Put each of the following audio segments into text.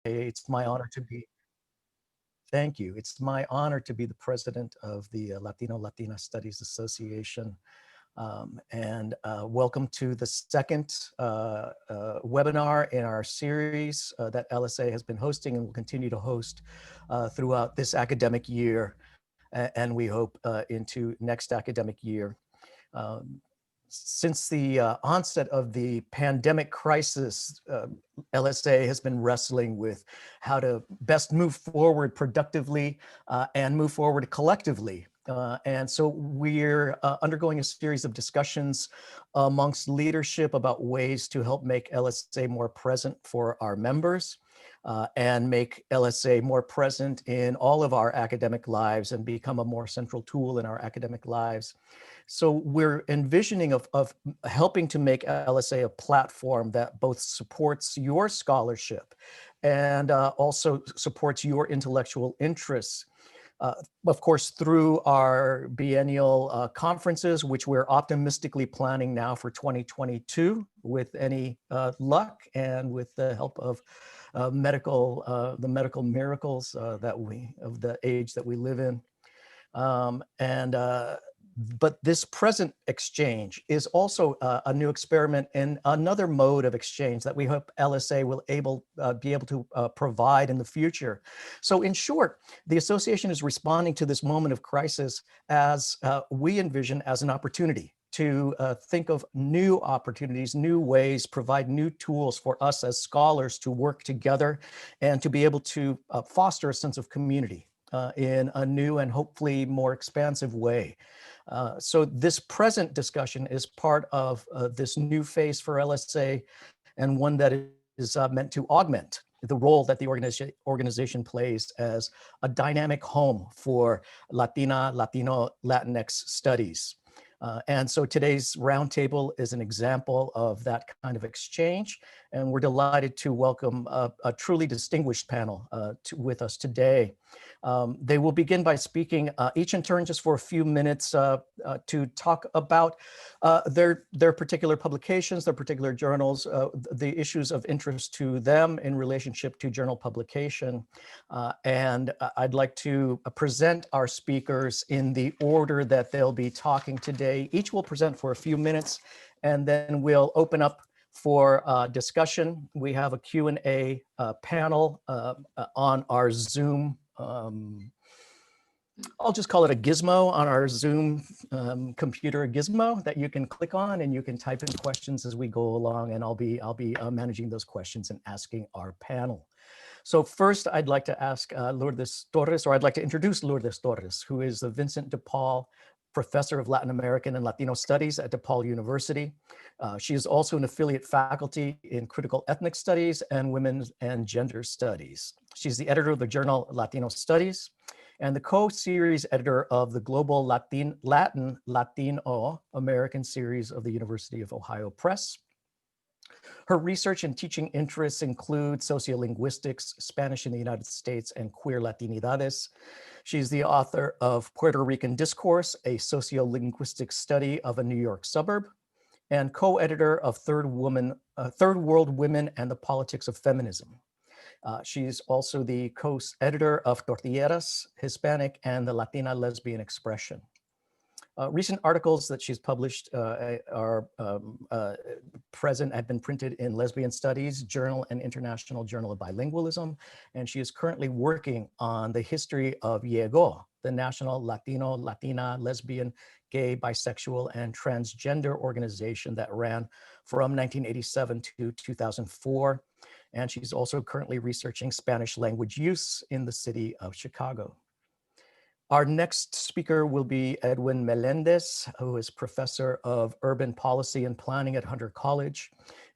It's my honor to be, thank you. It's my honor to be the president of the Latina Studies Association. Welcome to the second webinar in our series that LSA has been hosting and will continue to host throughout this academic year, and we hope into next academic year. Since the onset of the pandemic crisis, LSA has been wrestling with how to best move forward productively and move forward collectively. And so we're undergoing a series of discussions amongst leadership about ways to help make LSA more present for our members and make LSA more present in all of our academic lives and become a more central tool in our academic lives. So we're envisioning of helping to make LSA a platform that both supports your scholarship and also supports your intellectual interests. Of course, through our biennial conferences, which we're optimistically planning now for 2022 with any luck and with the help of the medical miracles of the age that we live in. But this present exchange is also a new experiment in another mode of exchange that we hope LSA will be able to provide in the future. So in short, the association is responding to this moment of crisis as we envision as an opportunity to think of new opportunities, new ways, provide new tools for us as scholars to work together and to be able to foster a sense of community in a new and hopefully more expansive way. So this present discussion is part of this new phase for LSA and one that is meant to augment the role that the organization plays as a dynamic home for Latina, Latino, Latinx studies. And so today's roundtable is an example of that kind of exchange. And we're delighted to welcome a truly distinguished panel with us today. They will begin by speaking each in turn just for a few minutes to talk about their particular publications, their particular journals, the issues of interest to them in relationship to journal publication. And I'd like to present our speakers in the order that they'll be talking today. Each will present for a few minutes, and then we'll open up for discussion. We have a Q&A panel on our Zoom. I'll just call it a gizmo on our Zoom computer gizmo that you can click on, and you can type in questions as we go along, and I'll be managing those questions and asking our panel. So first, I'd like to ask Lourdes Torres, or I'd like to introduce Lourdes Torres, who is the Vincent DePaul Professor of Latin American and Latino Studies at DePaul University. She is also an affiliate faculty in Critical Ethnic Studies and Women's and Gender Studies. She's the editor of the journal Latino Studies and the co-series editor of the Global Latino American series of the University of Ohio Press. Her research and teaching interests include sociolinguistics, Spanish in the United States, and queer Latinidades. She's the author of Puerto Rican Discourse, a sociolinguistic study of a New York suburb, and co-editor of Third World Women and the Politics of Feminism. She's also the co-editor of Tortilleras, Hispanic, and the Latina Lesbian Expression. Recent articles that she's published are present, have been printed in Lesbian Studies Journal and International Journal of Bilingualism, and she is currently working on the history of Llegó, the National Latino, Latina, Lesbian, Gay, Bisexual, and Transgender organization that ran from 1987 to 2004. And she's also currently researching Spanish language use in the city of Chicago. Our next speaker will be Edwin Melendez, who is professor of urban policy and planning at Hunter College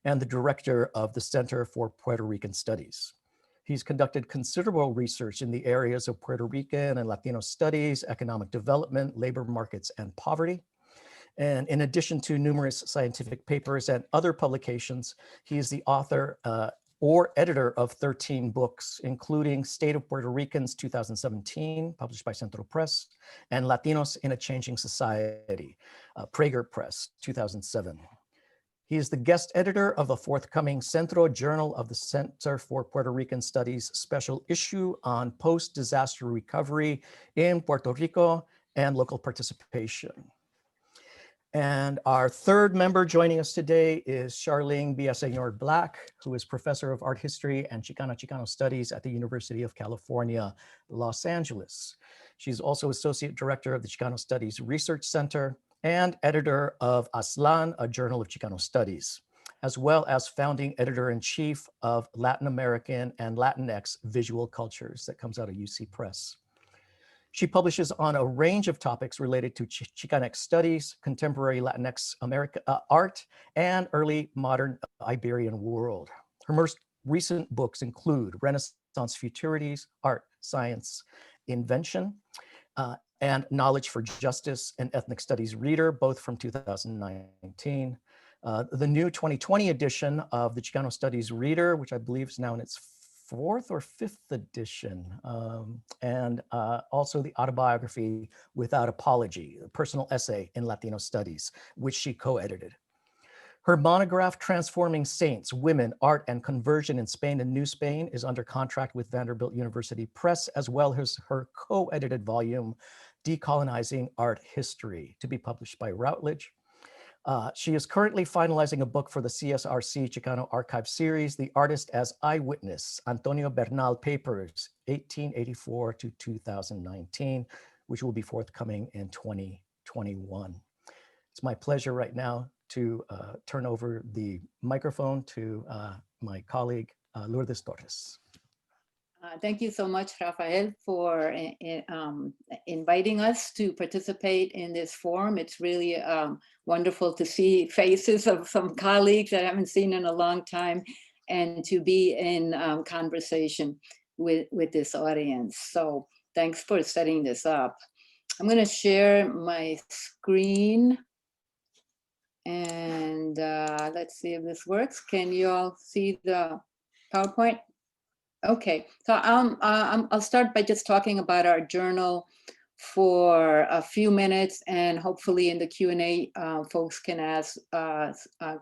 and the director of the Center for Puerto Rican Studies. He's conducted considerable research in the areas of Puerto Rican and Latino studies, economic development, labor markets, and poverty. And in addition to numerous scientific papers and other publications, he is the author or editor of 13 books, including State of Puerto Ricans 2017, published by Centro Press, and Latinos in a Changing Society, Prager Press 2007. He is the guest editor of the forthcoming Centro Journal of the Center for Puerto Rican Studies special issue on post-disaster recovery in Puerto Rico and local participation. And our third member joining us today is Charlene Villaseñor-Black, who is professor of art history and Chicano Studies at the University of California, Los Angeles. She's also associate director of the Chicano Studies Research Center and editor of Aztlán, a journal of Chicano Studies, as well as founding editor-in-chief of Latin American and Latinx Visual Cultures that comes out of UC Press. She publishes on a range of topics related to Chicanx studies, contemporary Latinx art, and early modern Iberian world. Her most recent books include Renaissance Futurities, Art, Science, Invention, and Knowledge for Justice and Ethnic Studies Reader, both from 2019. The new 2020 edition of the Chicano Studies Reader, which I believe is now in its fourth or fifth edition, and also the autobiography Without Apology, a personal essay in Latino Studies, which she co-edited. Her monograph, Transforming Saints, Women, Art, and Conversion in Spain and New Spain, is under contract with Vanderbilt University Press, as well as her co-edited volume, Decolonizing Art History, to be published by Routledge. She is currently finalizing a book for the CSRC Chicano Archive Series, The Artist as Eyewitness, Antonio Bernal Papers, 1884 to 2019, which will be forthcoming in 2021. It's my pleasure right now to turn over the microphone to my colleague, Lourdes Torres. Thank you so much, Rafael, for inviting us to participate in this forum. It's really wonderful to see faces of some colleagues that I haven't seen in a long time and to be in conversation with this audience. So thanks for setting this up. I'm going to share my screen and let's see if this works. Can you all see the PowerPoint? Okay, so I'll start by just talking about our journal for a few minutes, and hopefully in the Q&A, folks can ask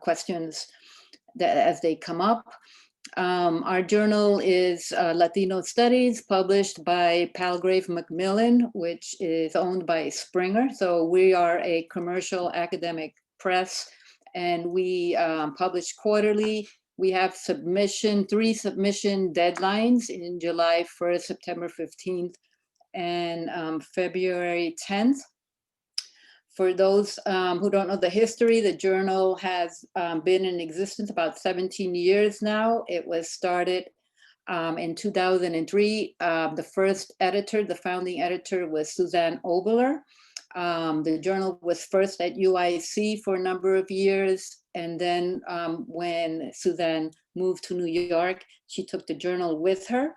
questions as they come up. Our journal is Latino Studies, published by Palgrave Macmillan, which is owned by Springer. So we are a commercial academic press, and we publish quarterly. We have three submission deadlines in July 1st, September 15th, and February 10th. For those who don't know the history, the journal has been in existence about 17 years now. It was started in 2003. The first editor, the founding editor, was Suzanne Obeler. The journal was first at UIC for a number of years. And then when Suzanne moved to New York, she took the journal with her.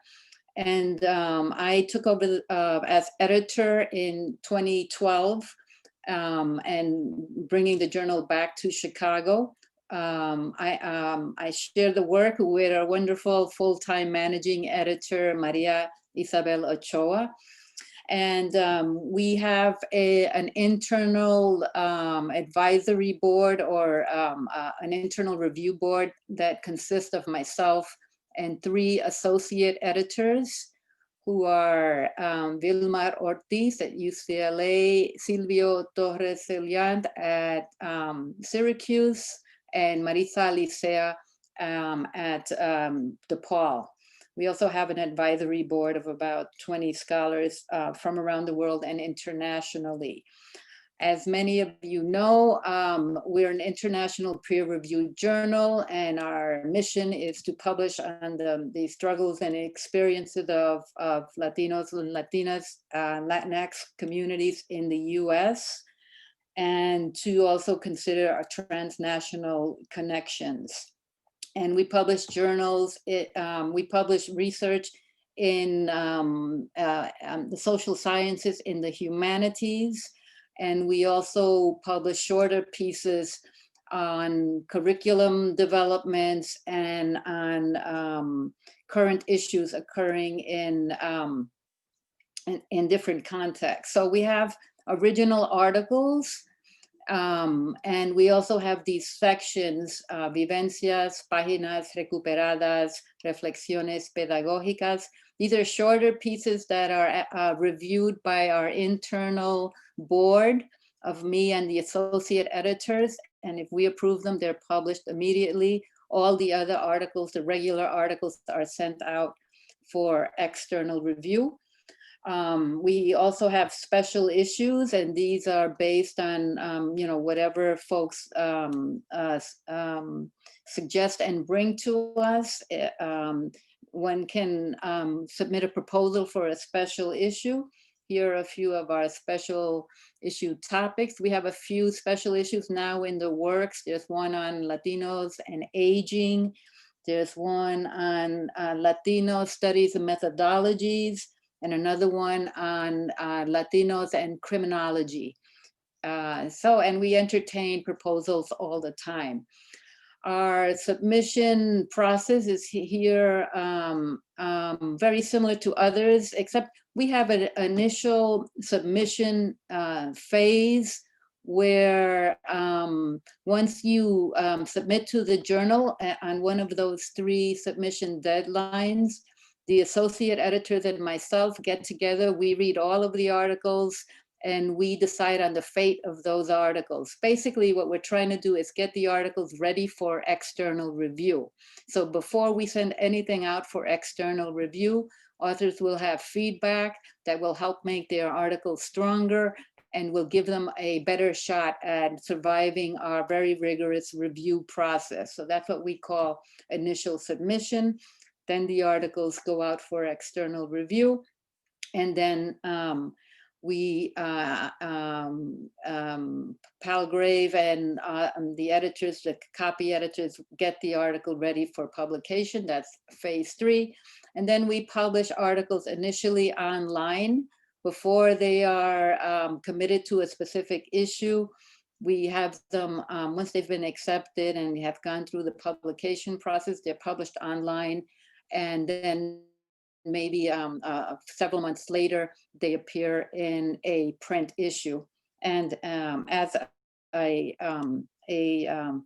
And I took over as editor in 2012 and bringing the journal back to Chicago. I share the work with our wonderful full-time managing editor, Maria Isabel Ochoa. And we have an internal advisory board or an internal review board that consists of myself and 3 associate editors who are Vilmar Ortiz at UCLA, Silvio Torres Celiant at Syracuse, and Marisa Licea at DePaul. We also have an advisory board of about 20 scholars from around the world and internationally. As many of you know, we're an international peer-reviewed journal, and our mission is to publish on the struggles and experiences of Latinos and Latinas, Latinx communities in the US, and to also consider our transnational connections. And we publish journals, we publish research in the social sciences, in the humanities, and we also publish shorter pieces on curriculum developments and on current issues occurring in different contexts. So we have original articles And we also have these sections, vivencias, páginas recuperadas, reflexiones pedagógicas. These are shorter pieces that are reviewed by our internal board of me and the associate editors. And if we approve them, they're published immediately. All the other articles, the regular articles, are sent out for external review. We also have special issues, and these are based on whatever folks suggest and bring to us. One can submit a proposal for a special issue. Here are a few of our special issue topics. We have a few special issues now in the works. There's one on Latinos and aging. There's one on Latino studies and methodologies, and another one on Latinos and criminology. And we entertain proposals all the time. Our submission process is here very similar to others, except we have an initial submission phase where once you submit to the journal on one of those 3 submission deadlines, the associate editors and myself get together, we read all of the articles, and we decide on the fate of those articles. Basically, what we're trying to do is get the articles ready for external review. So before we send anything out for external review, authors will have feedback that will help make their articles stronger and will give them a better shot at surviving our very rigorous review process. So that's what we call initial submission. Then the articles go out for external review. And then Palgrave and the editors, the copy editors, get the article ready for publication. That's phase 3. And then we publish articles initially online before they are committed to a specific issue. We have them, once they've been accepted and have gone through the publication process, they're published online. And then maybe several months later, they appear in a print issue and as a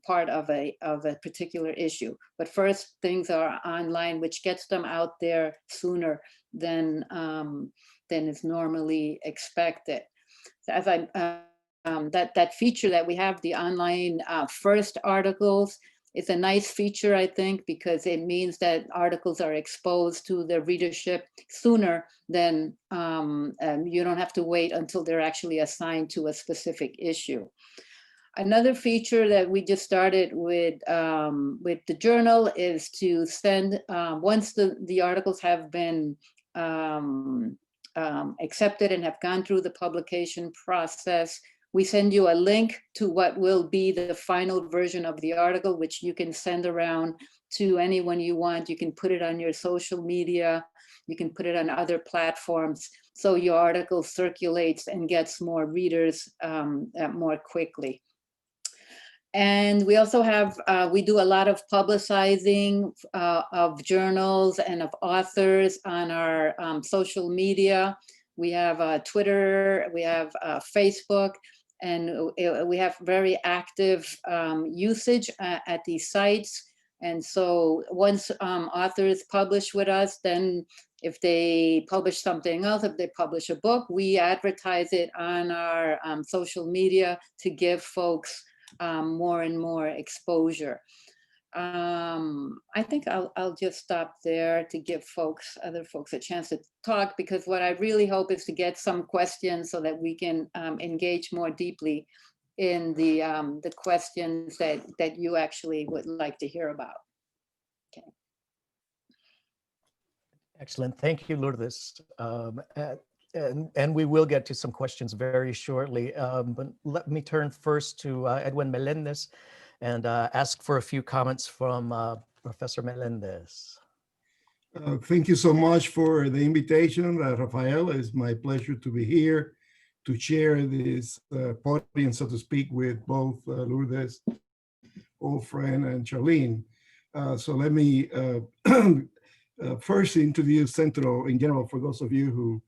part of a particular issue. But first, things are online, which gets them out there sooner than is normally expected. So as that feature that we have, the online first articles, it's a nice feature, I think, because it means that articles are exposed to the readership sooner than you don't have to wait until they're actually assigned to a specific issue. Another feature that we just started with the journal is to send, once the articles have been accepted and have gone through the publication process, we send you a link to what will be the final version of the article, which you can send around to anyone you want. You can put it on your social media. You can put it on other platforms. So your article circulates and gets more readers more quickly. And we also have, we do a lot of publicizing of journals and of authors on our social media. We have Twitter, we have Facebook, and we have very active usage at these sites. And so once authors publish with us, then if they publish something else, if they publish a book, we advertise it on our social media to give folks more and more exposure. I think I'll just stop there to give other folks a chance to talk, because what I really hope is to get some questions so that we can engage more deeply in the questions that you actually would like to hear about. Okay. Excellent. Thank you, Lourdes. And we will get to some questions very shortly. But let me turn first to Edwin Melendez and ask for a few comments from Professor Melendez. Thank you so much for the invitation, Rafael. It's my pleasure to be here to share this podium, so to speak, with both Lourdes, old friend, and Charlene. So let me first introduce Centro in general for those of you who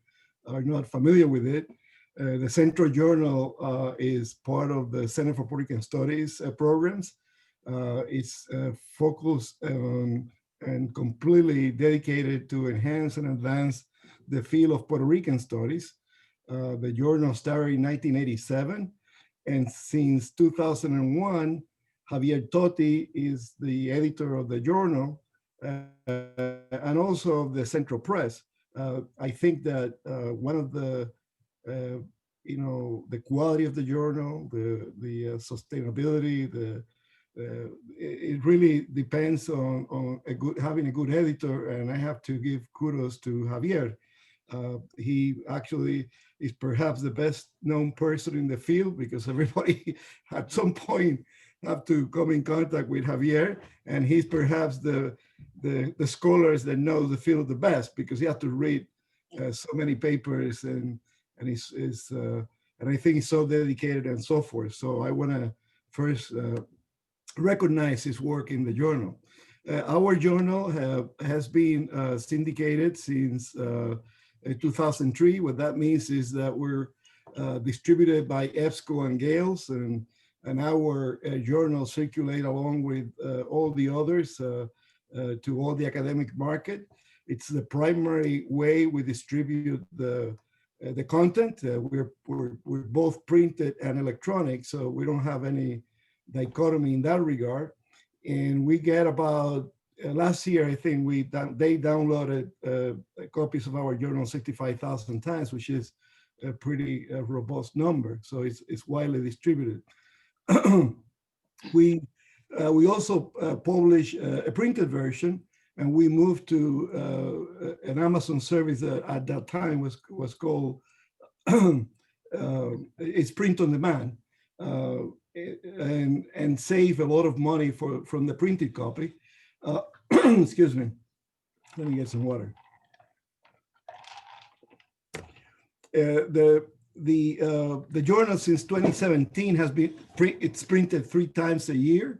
are not familiar with it. The Centro Journal is part of the Center for Puerto Rican Studies programs. It's focused on and completely dedicated to enhance and advance the field of Puerto Rican studies. The journal started in 1987, and since 2001, Javier Totti is the editor of the journal and also of the Centro Press. I think that one of the the quality of the journal, the sustainability, it really depends on having a good editor, and I have to give kudos to Javier. He actually is perhaps the best known person in the field because everybody at some point have to come in contact with Javier, and he's perhaps the scholars that know the field the best because he has to read so many papers and I think he's so dedicated and so forth. So I want to first recognize his work in the journal. Our journal has been syndicated since 2003. What that means is that we're distributed by EBSCO and Gales, and our journal circulate along with all the others to all the academic market. It's the primary way we distribute the content. We're both printed and electronic, so we don't have any dichotomy in that regard. And we get about, last year, I think they downloaded copies of our journal 65,000 times, which is a pretty robust number. So it's widely distributed. We also publish a printed version, and we moved to an Amazon service that at that time was called, it's print on demand, and save a lot of money from the printed copy. Excuse me, let me get some water. The journal since 2017 has been it's printed 3 times a year,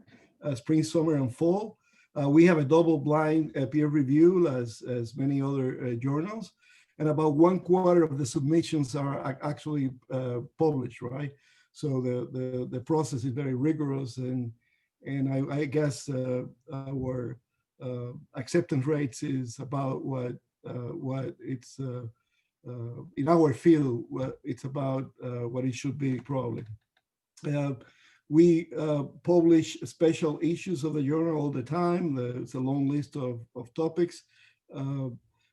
spring, summer, and fall. We have a double-blind peer review as many other journals, and about 1/4 of the submissions are actually published, right? So the process is very rigorous, and I guess our acceptance rates is about what it's in our field, it's about what it should be probably. We publish special issues of the journal all the time. It's a long list of topics.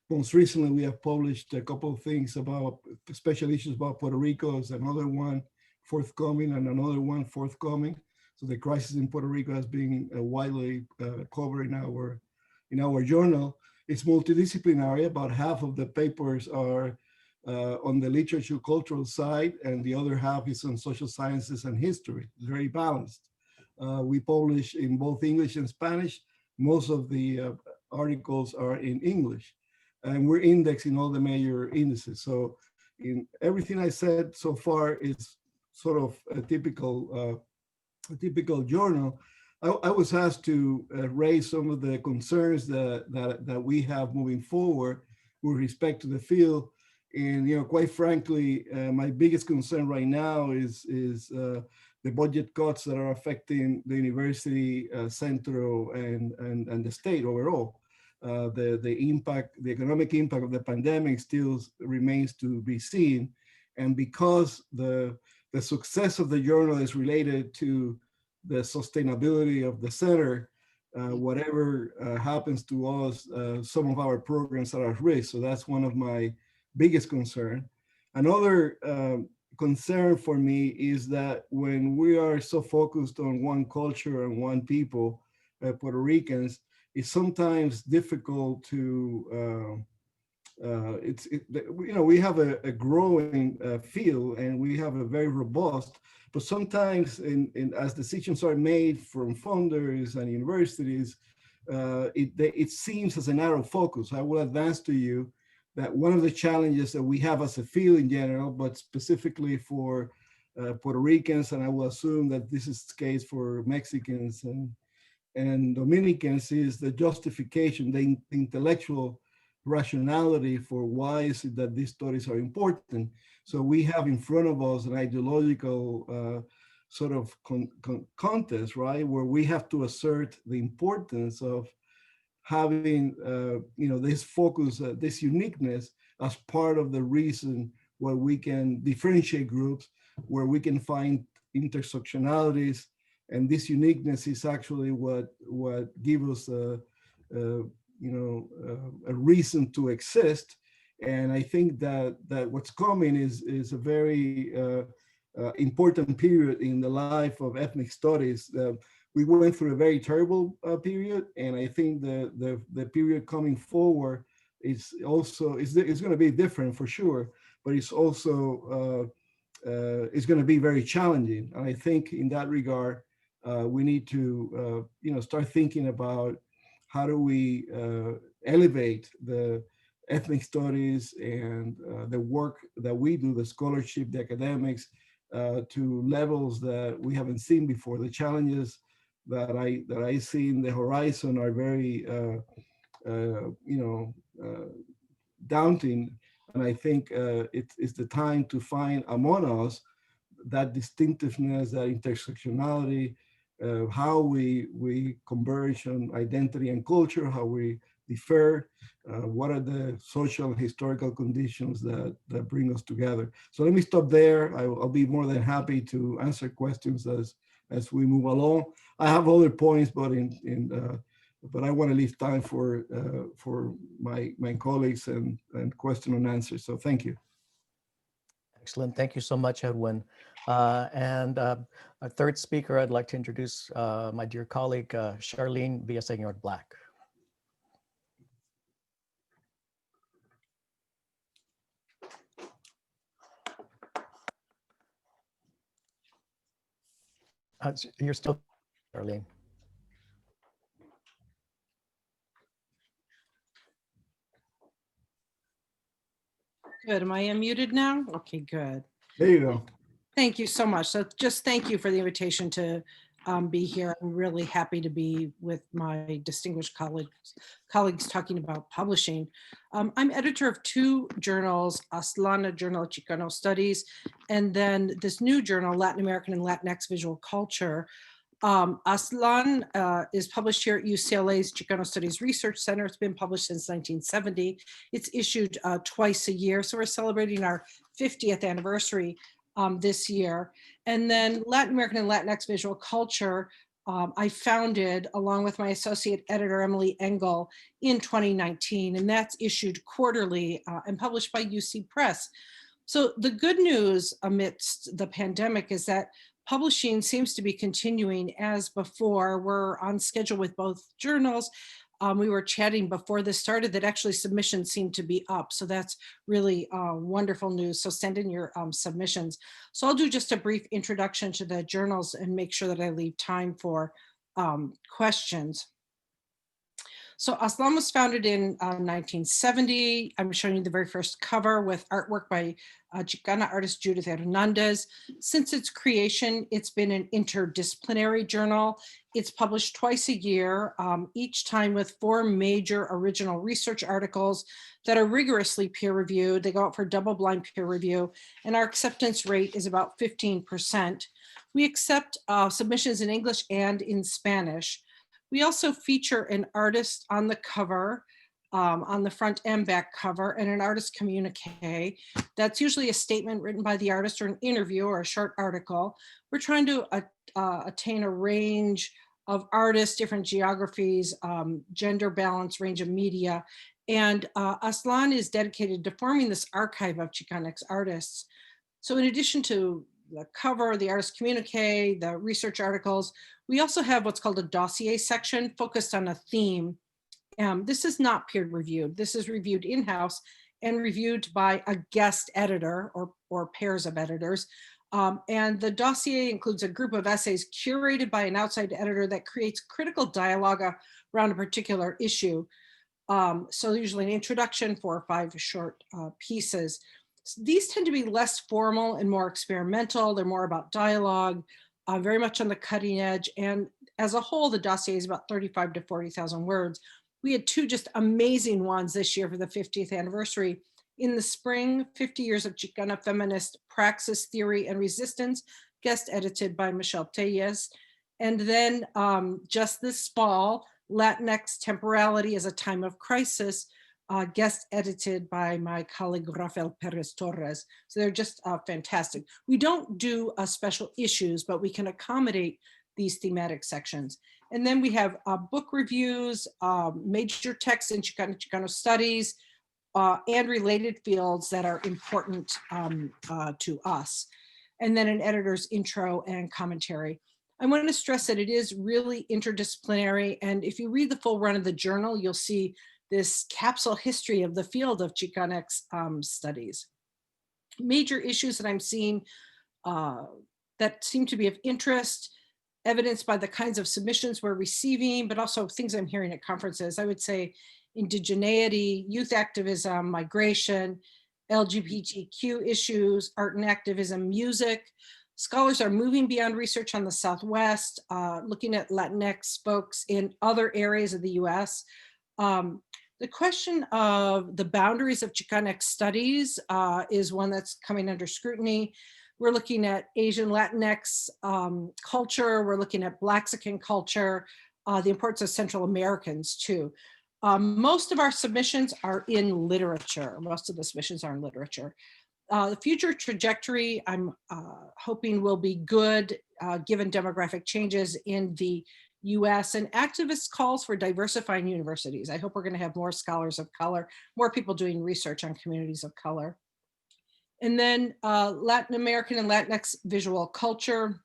Most recently, we have published a couple of things about special issues about Puerto Rico. There's another one forthcoming and another one forthcoming. So the crisis in Puerto Rico has been widely covered in our journal. It's multidisciplinary. About half of the papers are on the literature cultural side, and the other half is on social sciences and history. Very balanced. We publish in both English and Spanish. Most of the articles are in English, and we're indexing all the major indices. So in everything I said so far is sort of a typical journal. I was asked to raise some of the concerns that we have moving forward with respect to the field. And quite frankly, my biggest concern right now is the budget cuts that are affecting the university, Centro, and the state overall. The economic impact of the pandemic still remains to be seen, and because the success of the journal is related to the sustainability of the center, whatever happens to us, some of our programs are at risk. So that's one of my biggest concern. Another concern for me is that when we are so focused on one culture and one people, Puerto Ricans, it's sometimes difficult to, we have a growing field, and we have a very robust, but sometimes as decisions are made from funders and universities, it seems as a narrow focus. I will advance to you that one of the challenges that we have as a field in general, but specifically for Puerto Ricans, and I will assume that this is the case for Mexicans and Dominicans, is the justification, the intellectual rationality for why is it that these studies are important. So we have in front of us an ideological sort of contest, right, where we have to assert the importance of having this focus, this uniqueness as part of the reason where we can differentiate groups, where we can find intersectionalities, and this uniqueness is actually what gives us a reason to exist. And I think that what's coming is a very important period in the life of ethnic studies. We went through a very terrible period, and I think the period coming forward is also it's going to be different for sure, but it's also it's going to be very challenging. And I think in that regard, we need to start thinking about how do we elevate the ethnic studies and the work that we do, the scholarship, the academics, to levels that we haven't seen before. The challenges that I see in the horizon are very, daunting. And I think it's the time to find among us that distinctiveness, that intersectionality, how we converge on identity and culture, how we differ, what are the social and historical conditions that bring us together. So let me stop there. I'll be more than happy to answer questions as we move along. I have other points, but but I want to leave time for my colleagues and question and answer. So thank you. Excellent. Thank you so much, Edwin. Our third speaker, I'd like to introduce my dear colleague, Charlene Villaseñor-Black. You're still, Charlene. Good. Am I unmuted now? Okay, good. There you go. Thank you so much. So just thank you for the invitation to be here. I'm really happy to be with my distinguished colleagues talking about publishing. I'm editor of two journals, Aztlán, a journal of Chicano studies, and then this new journal, Latin American and Latinx Visual Culture. Aztlán is published here at UCLA's Chicano Studies Research Center. It's been published since 1970. It's issued twice a year. So we're celebrating our 50th anniversary this year. And then Latin American and Latinx Visual Culture, I founded along with my associate editor, Emily Engel, in 2019. And that's issued quarterly and published by UC Press. So the good news amidst the pandemic is that publishing seems to be continuing as before. We're on schedule with both journals. We were chatting before this started that actually submissions seem to be up. So that's really wonderful news. So send in your submissions. So I'll do just a brief introduction to the journals and make sure that I leave time for questions. So Aztlán was founded in 1970. I'm showing you the very first cover with artwork by Chicana artist Judith Hernandez. Since its creation, it's been an interdisciplinary journal. It's published twice a year, each time with 4 major original research articles that are rigorously peer reviewed. They go out for double-blind peer review, and our acceptance rate is about 15%. We accept submissions in English and in Spanish. We also feature an artist on the cover, on the front and back cover, and an artist communique. That's usually a statement written by the artist or an interview or a short article. We're trying to attain a range of artists, different geographies, gender balance, range of media. And Aztlán is dedicated to forming this archive of Chicanx artists. So in addition to the cover, the artist communique, the research articles, we also have what's called a dossier section focused on a theme. This is not peer reviewed. This is reviewed in-house and reviewed by a guest editor or pairs of editors. And the dossier includes a group of essays curated by an outside editor that creates critical dialogue around a particular issue. So usually an introduction, 4 or 5 short pieces. These tend to be less formal and more experimental. They're more about dialogue, very much on the cutting edge. And as a whole, the dossier is about 35 to 40,000 words. We had two just amazing ones this year for the 50th anniversary. In the spring, 50 Years of Chicana Feminist Praxis, Theory, and Resistance, guest edited by Michelle Tellez. And then just this fall, Latinx Temporality as a Time of Crisis, guest edited by my colleague Rafael Pérez-Torres. So they're just fantastic. We don't do special issues, but we can accommodate these thematic sections. And then we have book reviews, major texts in Chicano Studies, and related fields that are important to us. And then an editor's intro and commentary. I want to stress that it is really interdisciplinary. And if you read the full run of the journal, you'll see this capsule history of the field of Chicanx studies. Major issues that I'm seeing that seem to be of interest, evidenced by the kinds of submissions we're receiving, but also things I'm hearing at conferences. I would say indigeneity, youth activism, migration, LGBTQ issues, art and activism, music. Scholars are moving beyond research on the Southwest, looking at Latinx folks in other areas of the US. The question of the boundaries of Chicanx studies is one that's coming under scrutiny. We're looking at Asian Latinx culture. We're looking at Blaxican culture, the importance of Central Americans too. Most of our submissions are in literature. Most of the submissions are in literature. The future trajectory, I'm hoping will be good given demographic changes in the US and activist calls for diversifying universities. I hope we're going to have more scholars of color, more people doing research on communities of color. And then Latin American and Latinx visual culture.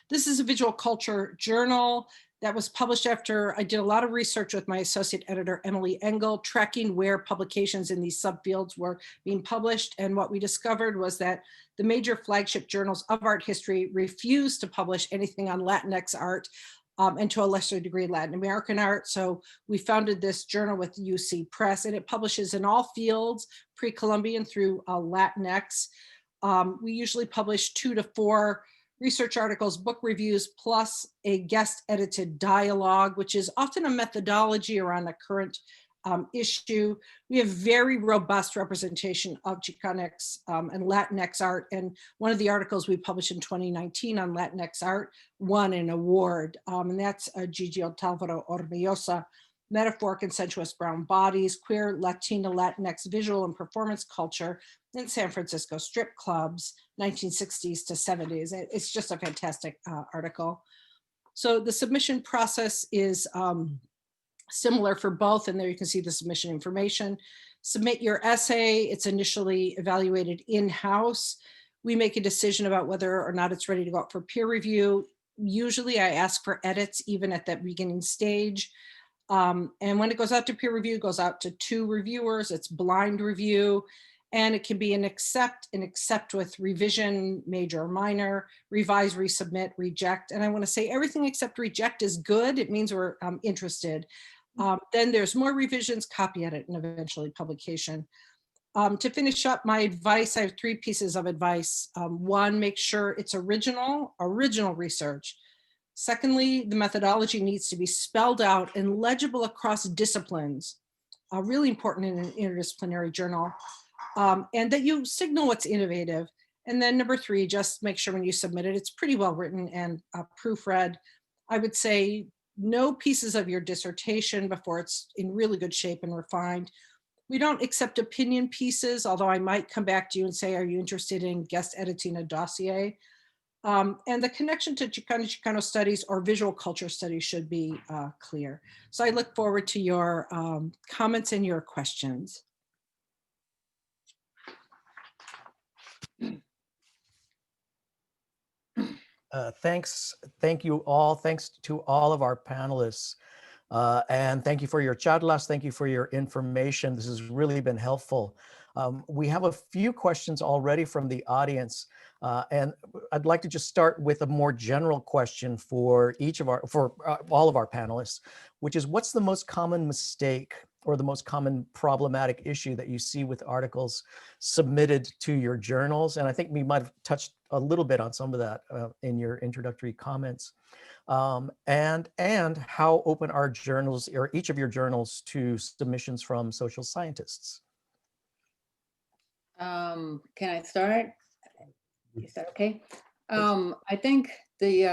This is a visual culture journal that was published after I did a lot of research with my associate editor, Emily Engel, tracking where publications in these subfields were being published. And what we discovered was that the major flagship journals of art history refused to publish anything on Latinx art and to a lesser degree Latin American art. So we founded this journal with UC Press, and it publishes in all fields, pre-Columbian through Latinx. We usually publish 2 to 4 research articles, book reviews, plus a guest edited dialogue, which is often a methodology around a current issue. We have very robust representation of Chicanx and Latinx art. And one of the articles we published in 2019 on Latinx art won an award. And that's Gigi Otálvaro Ormillosa, Metaphoric and Sensuous Brown Bodies, Queer Latina Latinx Visual and Performance Culture in San Francisco Strip Clubs, 1960s to 70s. It's just a fantastic article. So the submission process is similar for both, and there you can see the submission information. Submit your essay. It's initially evaluated in-house. We make a decision about whether or not it's ready to go out for peer review. Usually I ask for edits even at that beginning stage. And when it goes out to peer review, it goes out to 2 reviewers. It's blind review, and it can be an accept with revision, major or minor, revise, resubmit, reject. And I want to say everything except reject is good. It means we're interested. Then there's more revisions, copy edit, and eventually publication. To finish up my advice, I have 3 pieces of advice. 1, make sure it's original research. Secondly, the methodology needs to be spelled out and legible across disciplines, really important in an interdisciplinary journal, and that you signal what's innovative. And then number 3, just make sure when you submit it, it's pretty well written and proofread. I would say no pieces of your dissertation before it's in really good shape and refined. We don't accept opinion pieces, although I might come back to you and say, are you interested in guest editing a dossier? And the connection to Chicano studies or visual culture studies should be clear. So I look forward to your comments and your questions. Thank you all. Thanks to all of our panelists. And thank you for your charlas. Thank you for your information. This has really been helpful. We have a few questions already from the audience. And I'd like to just start with a more general question for all of our panelists, which is, what's the most common mistake or the most common problematic issue that you see with articles submitted to your journals? And I think we might have touched a little bit on some of that in your introductory comments. And how open are journals, or each of your journals, to submissions from social scientists? Can I start? Is that okay? I think the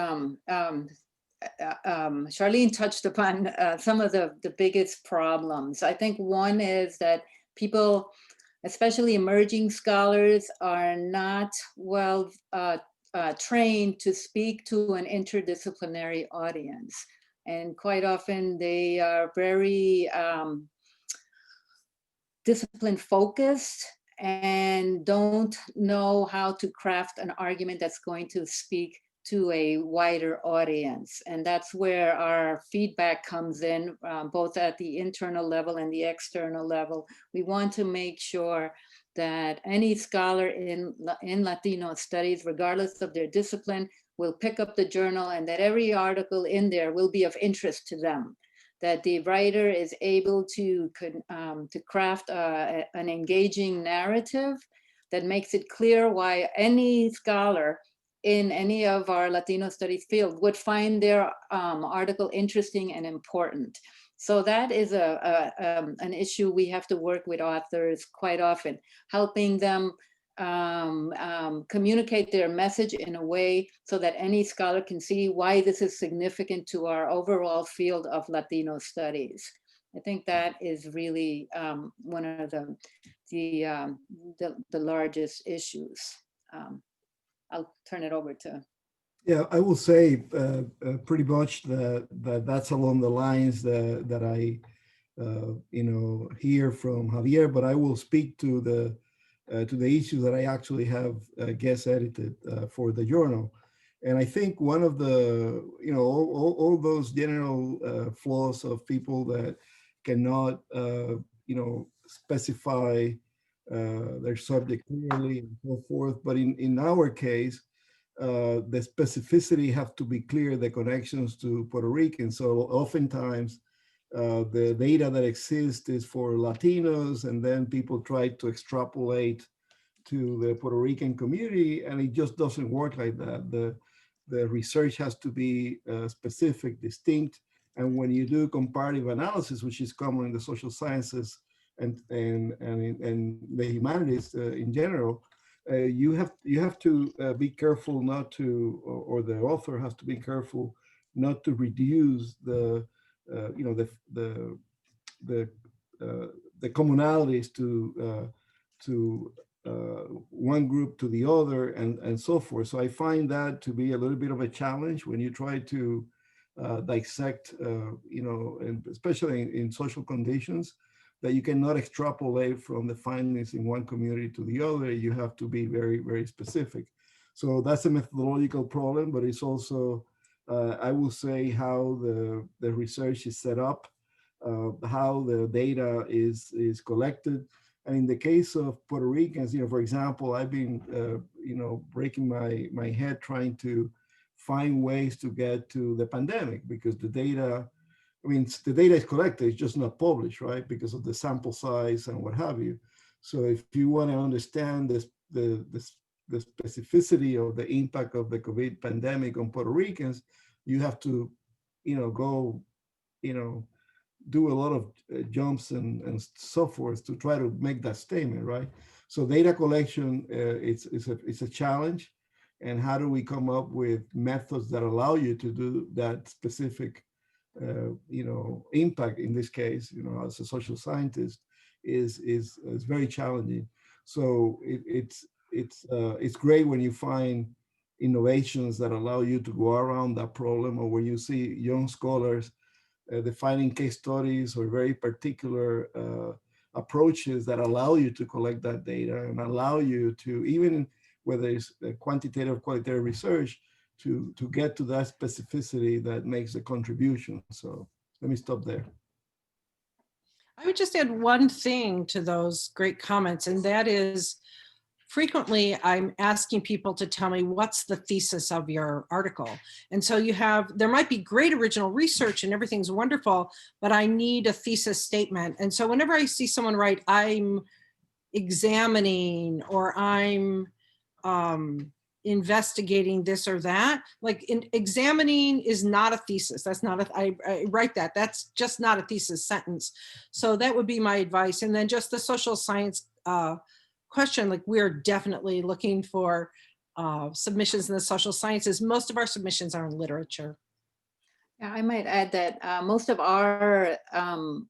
Charlene touched upon some of the biggest problems. I think one is that people, especially emerging scholars, are not well trained to speak to an interdisciplinary audience. And quite often they are very discipline focused and don't know how to craft an argument that's going to speak to a wider audience. And that's where our feedback comes in, both at the internal level and the external level. We want to make sure that any scholar in Latino studies, regardless of their discipline, will pick up the journal, and that every article in there will be of interest to them, that the writer is able to craft an engaging narrative that makes it clear why any scholar in any of our Latino studies field would find their article interesting and important. So that is an issue we have to work with authors quite often, helping them communicate their message in a way so that any scholar can see why this is significant to our overall field of Latino studies. I think that is really one of the largest issues. I'll turn it over to. Yeah, I will say pretty much that's along the lines that I hear from Javier, but I will speak to the issues that I actually have guest edited for the journal. And I think one of the, all those general flaws of people that cannot, specify their subject clearly and so forth. But in our case, the specificity have to be clear, the connections to Puerto Rican. So oftentimes the data that exists is for Latinos, and then people try to extrapolate to the Puerto Rican community, and it just doesn't work like that. The research has to be specific, distinct, and when you do comparative analysis, which is common in the social sciences and the humanities in general, you have to be careful not to, or the author has to be careful not to reduce the commonalities to one group to the other, and so forth. So I find that to be a little bit of a challenge when you try to dissect, and especially in social conditions, that you cannot extrapolate from the findings in one community to the other. You have to be very, very specific. So that's a methodological problem, but it's also, I will say, how the research is set up, how the data is collected. And in the case of Puerto Ricans, for example, I've been, breaking my head trying to find ways to get to the pandemic, because the data, the data is collected, it's just not published, right? Because of the sample size and what have you. So if you want to understand the specificity of the impact of the COVID pandemic on Puerto Ricans, you have to, go, do a lot of jumps and so forth to try to make that statement, right? So data collection, it's a challenge. And how do we come up with methods that allow you to do that specific impact in this case, as a social scientist, is very challenging. So it's great when you find innovations that allow you to go around that problem, or when you see young scholars defining case studies or very particular approaches that allow you to collect that data and allow you to, even whether it's quantitative, qualitative research, to get to that specificity that makes a contribution. So let me stop there. I would just add one thing to those great comments, and that is frequently I'm asking people to tell me what's the thesis of your article. And so there might be great original research and everything's wonderful, but I need a thesis statement. And so whenever I see someone write, I'm examining, or I'm investigating this or that, like examining is not a thesis. That's not I write that. That's just not a thesis sentence. So that would be my advice. And then just the social science question, like we're definitely looking for submissions in the social sciences. Most of our submissions are in literature. Yeah, I might add that most of our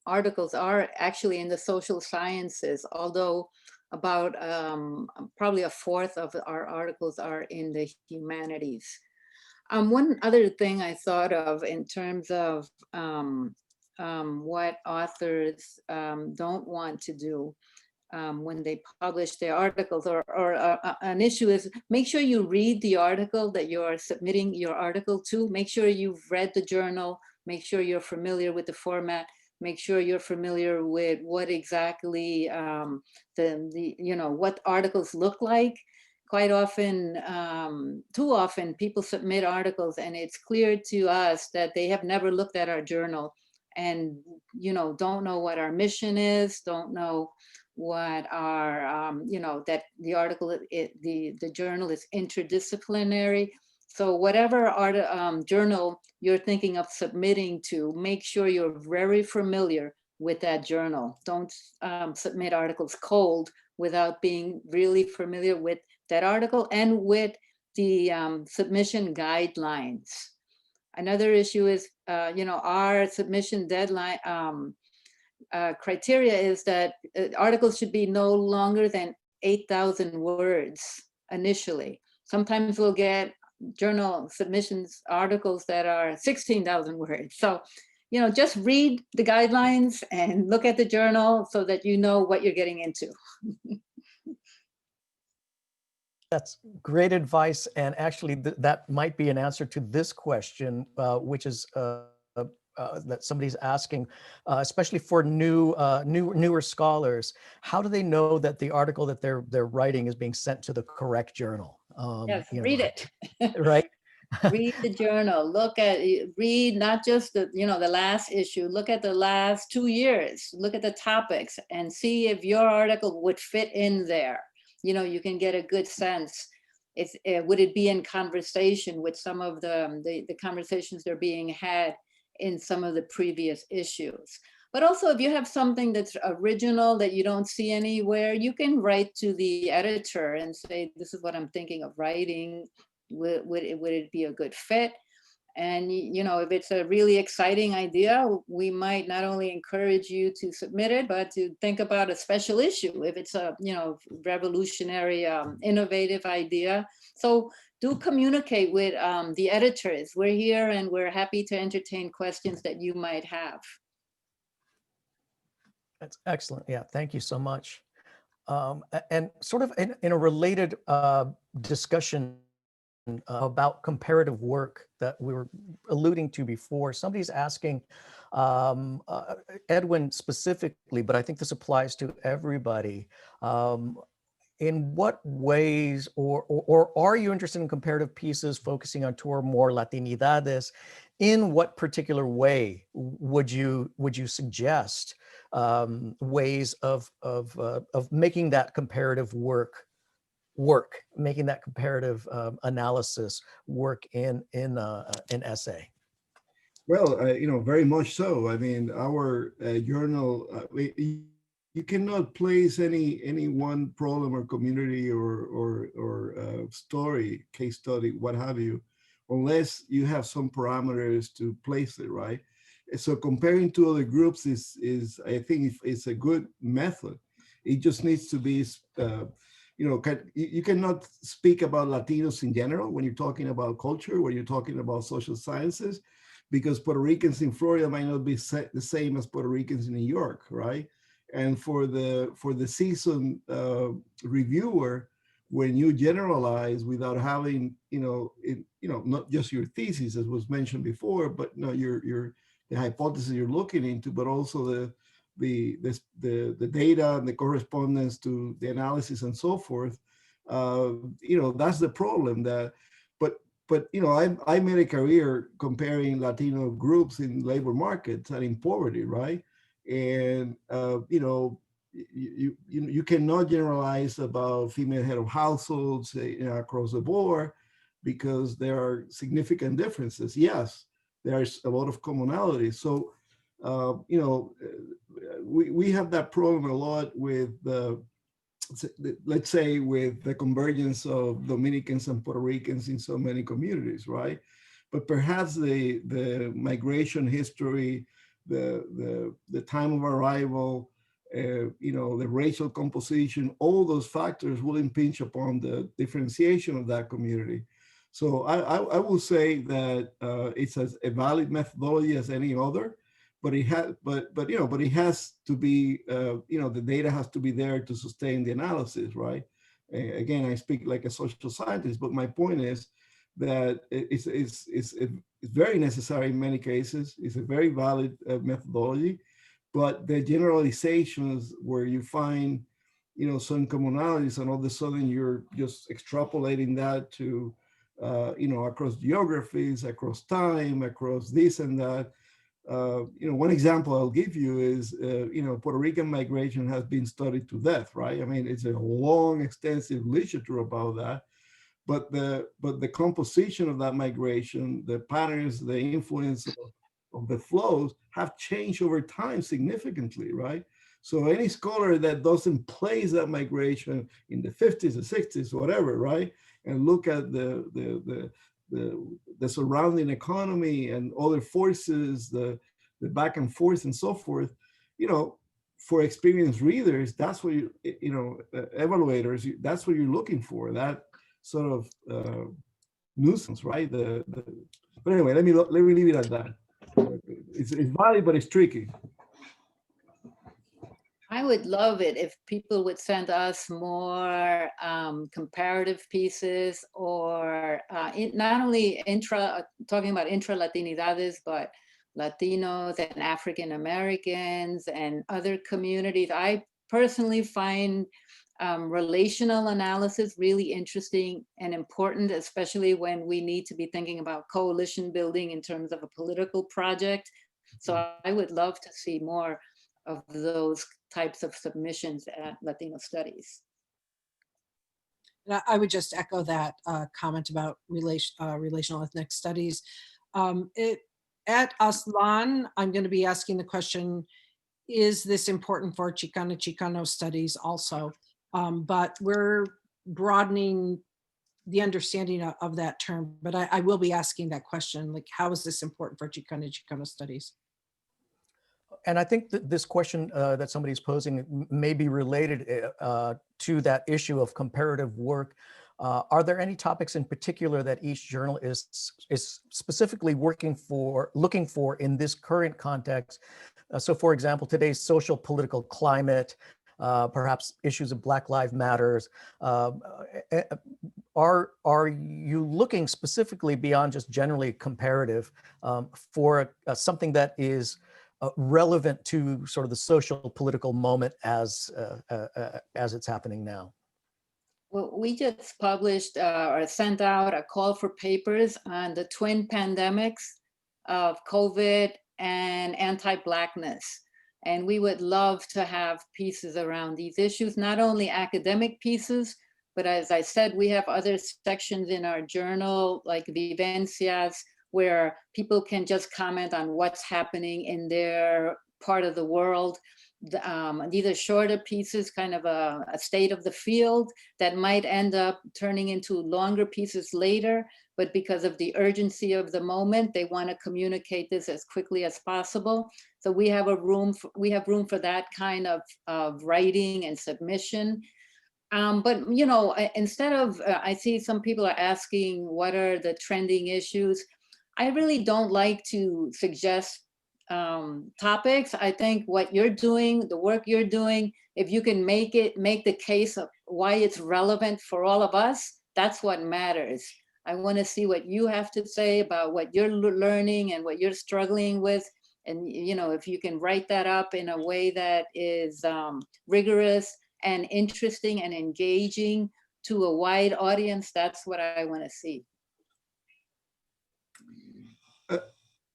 articles are actually in the social sciences, although about probably a fourth of our articles are in the humanities. One other thing I thought of in terms of what authors don't want to do when they publish their articles, or an issue is, make sure you read the article that you're submitting your article to. Make sure you've read the journal, make sure you're familiar with the format, make sure you're familiar with what exactly what articles look like. Quite often, too often, people submit articles and it's clear to us that they have never looked at our journal and don't know what our mission is, don't know what our that the article, the journal is interdisciplinary. So whatever journal you're thinking of submitting to, make sure you're very familiar with that journal. Don't submit articles cold without being really familiar with that article and with the submission guidelines. Another issue is, our submission deadline criteria is that articles should be no longer than 8,000 words initially. Sometimes we'll get journal submissions articles that are 16,000 words. So, just read the guidelines and look at the journal so that you know what you're getting into. That's great advice. And actually that might be an answer to this question, which is that somebody's asking, especially for newer scholars, how do they know that the article that they're writing is being sent to the correct journal? Yes, read it. Right. Read the journal. Read not just the last issue. Look at the last 2 years. Look at the topics and see if your article would fit in there. You can get a good sense. Would it be in conversation with some of the conversations that are being had in some of the previous issues? But also, if you have something that's original that you don't see anywhere, you can write to the editor and say, this is what I'm thinking of writing. Would it be a good fit? And if it's a really exciting idea, we might not only encourage you to submit it, but to think about a special issue if it's a revolutionary, innovative idea. So do communicate with the editors. We're here and we're happy to entertain questions that you might have. That's excellent. Yeah, thank you so much. And sort of in a related discussion about comparative work that we were alluding to before, somebody's asking, Edwin specifically, but I think this applies to everybody. In what ways, or are you interested in comparative pieces focusing on two or more Latinidades? In what particular way would you suggest ways of making that comparative work, making that comparative analysis work in essay? Well, very much so. I mean, our journal, you cannot place any one problem or community or story, case study, what have you, unless you have some parameters to place it, right? So comparing to other groups is I think it's a good method. It just needs to be, you cannot speak about Latinos in general when you're talking about culture, when you're talking about social sciences, because Puerto Ricans in Florida might not be the same as Puerto Ricans in New York, right? And for the seasoned reviewer, when you generalize without having, not just your thesis as was mentioned before, but the hypothesis you're looking into, but also the data and the correspondence to the analysis and so forth, That's the problem. But I made a career comparing Latino groups in labor markets and in poverty, right? And you cannot generalize about female head of households across the board, because there are significant differences. Yes, there's a lot of commonalities. So we have that problem a lot with let's say with the convergence of Dominicans and Puerto Ricans in so many communities, right? But perhaps the migration history, the time of arrival, the racial composition, all those factors will impinge upon the differentiation of that community. So I will say that it's as a valid methodology as any other, but it has, but it has to be, the data has to be there to sustain the analysis, right? Again, I speak like a social scientist, but my point is that it's very necessary in many cases. It's a very valid methodology, but the generalizations where you find, some commonalities, and all of a sudden you're just extrapolating that to, across geographies, across time, across this and that. One example I'll give you is, Puerto Rican migration has been studied to death, right? I mean, it's a long, extensive literature about that. But the composition of that migration, the patterns, the influence of the flows have changed over time significantly, right? So any scholar that doesn't place that migration in the 50s, the 60s, whatever, right, and look at the surrounding economy and other forces, the back and forth and so forth, for experienced readers, that's what evaluators, that's what you're looking for, that sort of nuisance, right? But anyway, let me leave it at that. It's valid, but it's tricky. I would love it if people would send us more comparative pieces, or not only talking about intra-Latinidades, but Latinos and African Americans and other communities. I personally find relational analysis really interesting and important, especially when we need to be thinking about coalition building in terms of a political project. So I would love to see more of those types of submissions at Latino Studies. I would just echo that comment about relational ethnic studies. At Aztlán, I'm going to be asking the question, is this important for Chicano studies also? But we're broadening the understanding of that term, but I will be asking that question, like, how is this important for Chicano studies? And I think that this question that somebody's posing may be related to that issue of comparative work. Are there any topics in particular that each journal is specifically looking for in this current context? So for example, today's social political climate, perhaps issues of Black Lives Matters. Are you looking specifically beyond just generally comparative for something that is relevant to sort of the social political moment as it's happening now? Well, we just published or sent out a call for papers on the twin pandemics of COVID and anti-Blackness. And we would love to have pieces around these issues, not only academic pieces, but as I said, we have other sections in our journal, like Vivencias, where people can just comment on what's happening in their part of the world. These are shorter pieces, kind of a state of the field that might end up turning into longer pieces later, but because of the urgency of the moment, they want to communicate this as quickly as possible. So we have room for that kind of writing and submission. But instead of, I see some people are asking, what are the trending issues? I really don't like to suggest topics. I think what you're doing, the work you're doing, if you can make the case of why it's relevant for all of us, that's what matters. I want to see what you have to say about what you're learning and what you're struggling with. And, if you can write that up in a way that is rigorous and interesting and engaging to a wide audience, that's what I want to see.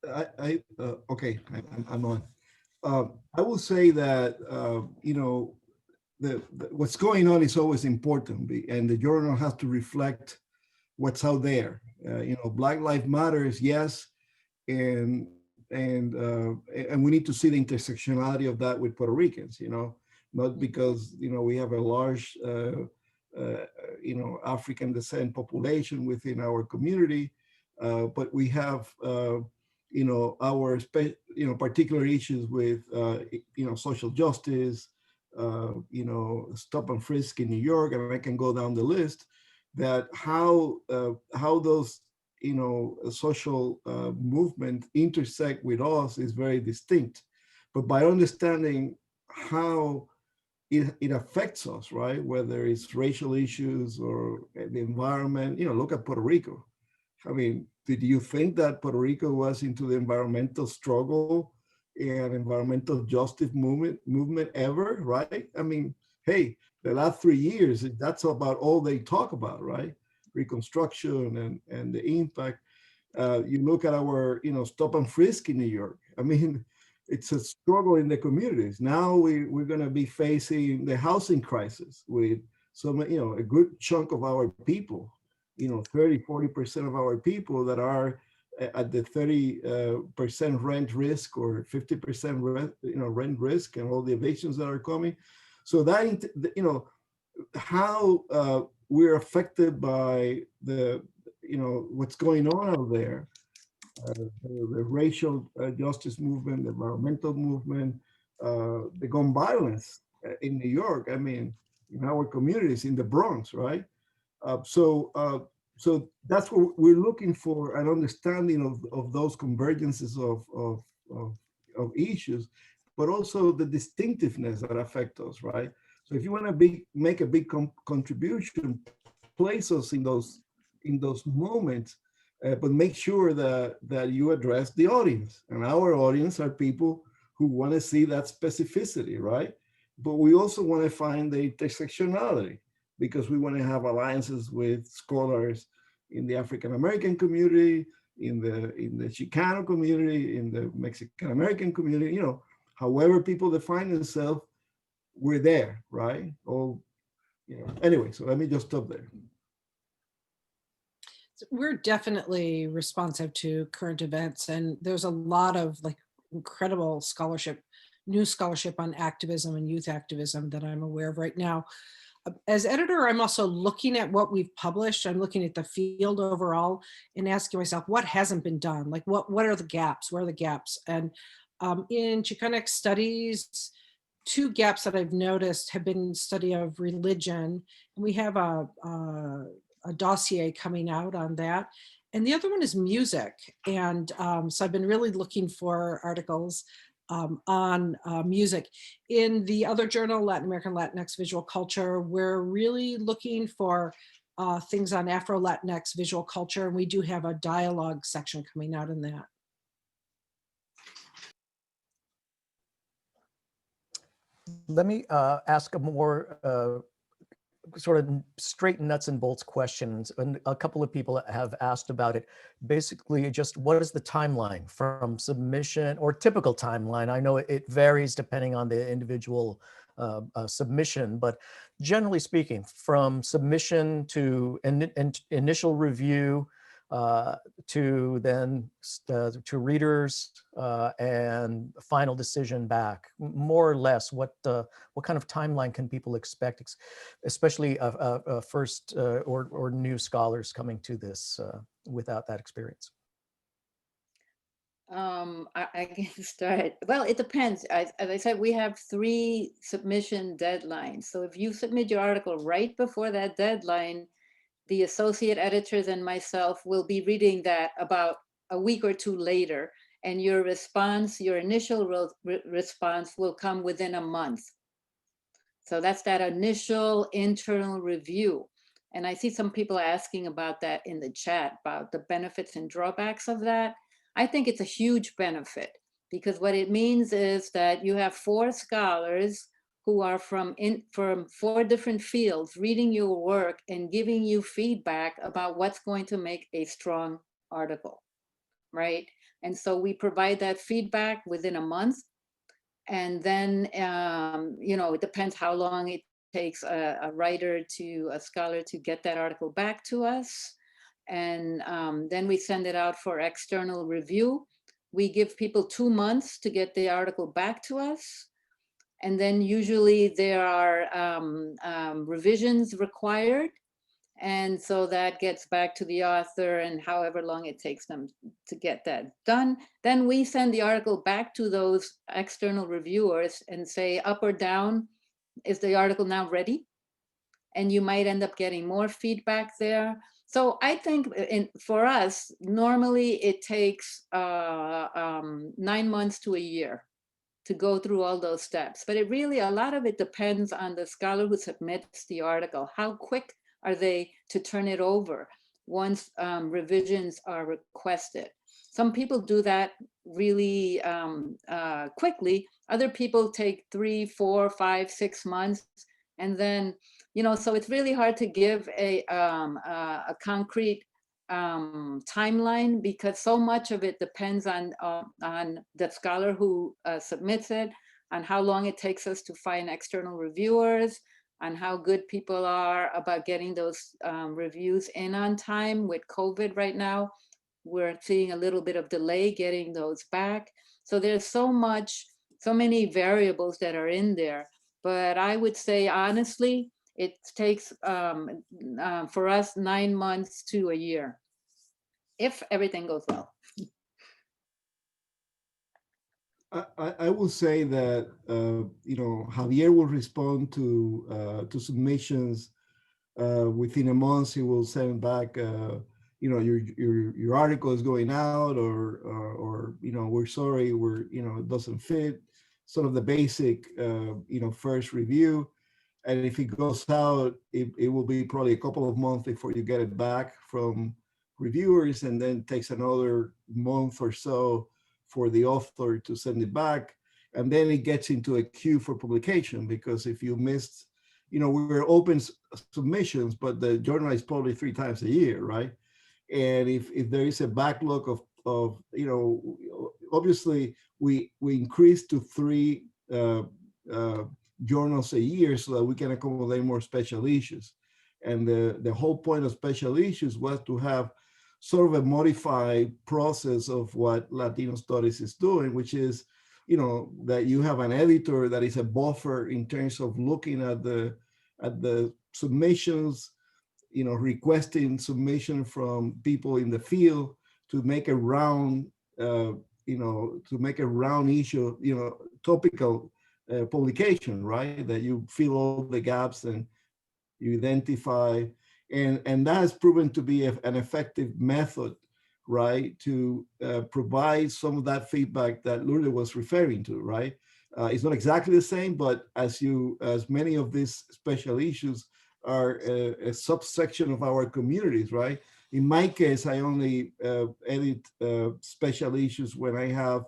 Okay, I'm on. I will say that, you know, what's going on is always important, and the journal has to reflect what's out there. You know, Black Lives Matters, yes, and we need to see the intersectionality of that with Puerto Ricans. You know, not because, you know, we have a large you know, African descent population within our community, but we have you know, our you know, particular issues with you know, social justice, you know, stop and frisk in New York, and I can go down the list. That how those, you know, social movement intersect with us is very distinct. But by understanding how it affects us, right? Whether it's racial issues or the environment, you know, look at Puerto Rico. I mean, did you think that Puerto Rico was into the environmental struggle and environmental justice movement ever, right? I mean, hey, the last 3 years, that's about all they talk about, right? Reconstruction and the impact. You look at our, you know, stop and frisk in New York. I mean, it's a struggle in the communities. Now we're going to be facing the housing crisis with some, you know, a good chunk of our people, you know, 30–40% of our people that are at the 30% rent risk or 50% rent, you know, rent risk, and all the evictions that are coming. So that, you know, how we're affected by the, you know, what's going on out there. The racial justice movement, the environmental movement, the gun violence in New York. I mean, in our communities in the Bronx, right? So that's what we're looking for, an understanding of those convergences of issues, but also the distinctiveness that affect us, right? So if you want to make a big contribution, place us in those moments. But make sure that you address the audience, and our audience are people who want to see that specificity, right? But we also want to find the intersectionality, because we want to have alliances with scholars in the African American community, in the Chicano community, in the Mexican American community. You know, however people define themselves, we're there, right? Oh, you know. Anyway, so let me just stop there. We're definitely responsive to current events, and there's a lot of like incredible scholarship, new scholarship on activism and youth activism that I'm aware of right now. As editor, I'm also looking at what we've published. I'm looking at the field overall and asking myself, what hasn't been done? Like what are the gaps? Where are the gaps? And in Chicano Studies, 2 gaps that I've noticed have been study of religion. And we have a dossier coming out on that. And the other one is music. And so I've been really looking for articles on music. In the other journal, Latin American Latinx Visual Culture, we're really looking for things on Afro-Latinx visual culture. And we do have a dialogue section coming out in that. Let me ask a more sort of straight nuts and bolts questions. And a couple of people have asked about it. Basically, just what is the timeline from submission, or typical timeline? I know it varies depending on the individual submission, but generally speaking, from submission to initial review, to then to readers and final decision back, more or less, what kind of timeline can people expect, especially first or new scholars coming to this without that experience? I can start. Well, it depends. As I said, we have 3 submission deadlines. So if you submit your article right before that deadline, the associate editors and myself will be reading that about a week or 2 later, and your response, your initial response will come within a month. So that's that initial internal review. And I see some people asking about that in the chat, about the benefits and drawbacks of that. I think it's a huge benefit, because what it means is that you have 4 scholars who are from 4 different fields reading your work and giving you feedback about what's going to make a strong article, right? And so we provide that feedback within a month. And then, you know, it depends how long it takes a writer to, a scholar to get that article back to us. And then we send it out for external review. We give people 2 months to get the article back to us. And then usually there are revisions required. And so that gets back to the author, and however long it takes them to get that done. Then we send the article back to those external reviewers and say, up or down, is the article now ready? And you might end up getting more feedback there. So I think for us, normally it takes 9 months to a year to go through all those steps. But it really, a lot of it depends on the scholar who submits the article. How quick are they to turn it over once revisions are requested? Some people do that really quickly. Other people take 3, 4, 5, 6 months. And then, you know, so it's really hard to give a concrete timeline, because so much of it depends on the scholar who submits it, on how long it takes us to find external reviewers, on how good people are about getting those reviews in on time. With COVID right now, we're seeing a little bit of delay getting those back. So there's so many variables that are in there. But I would say, honestly, it takes, for us, 9 months to a year, if everything goes well. I will say that you know, Javier will respond to submissions within a month. He will send back you know, your article is going out, or you know, we're sorry, you know, it doesn't fit, sort of the basic you know, first review. And if it goes out, it will be probably a couple of months before you get it back from reviewers, and then takes another month or so for the author to send it back. And then it gets into a queue for publication, because if you missed, you know, we're open submissions, but the journal is probably 3 times a year, right? And if there is a backlog of you know, obviously we increased to 3 journals a year so that we can accommodate more special issues. And the whole point of special issues was to have sort of a modified process of what Latino Studies is doing, which is, you know, that you have an editor that is a buffer in terms of looking at the submissions, you know, requesting submission from people in the field to make a round, you know, to make a round issue, you know, topical publication, right? That you fill all the gaps and you identify, and that has proven to be an effective method, right? To provide some of that feedback that Lourdes was referring to, right? It's not exactly the same, but as many of these special issues are a subsection of our communities, right? In my case, I only edit special issues when I have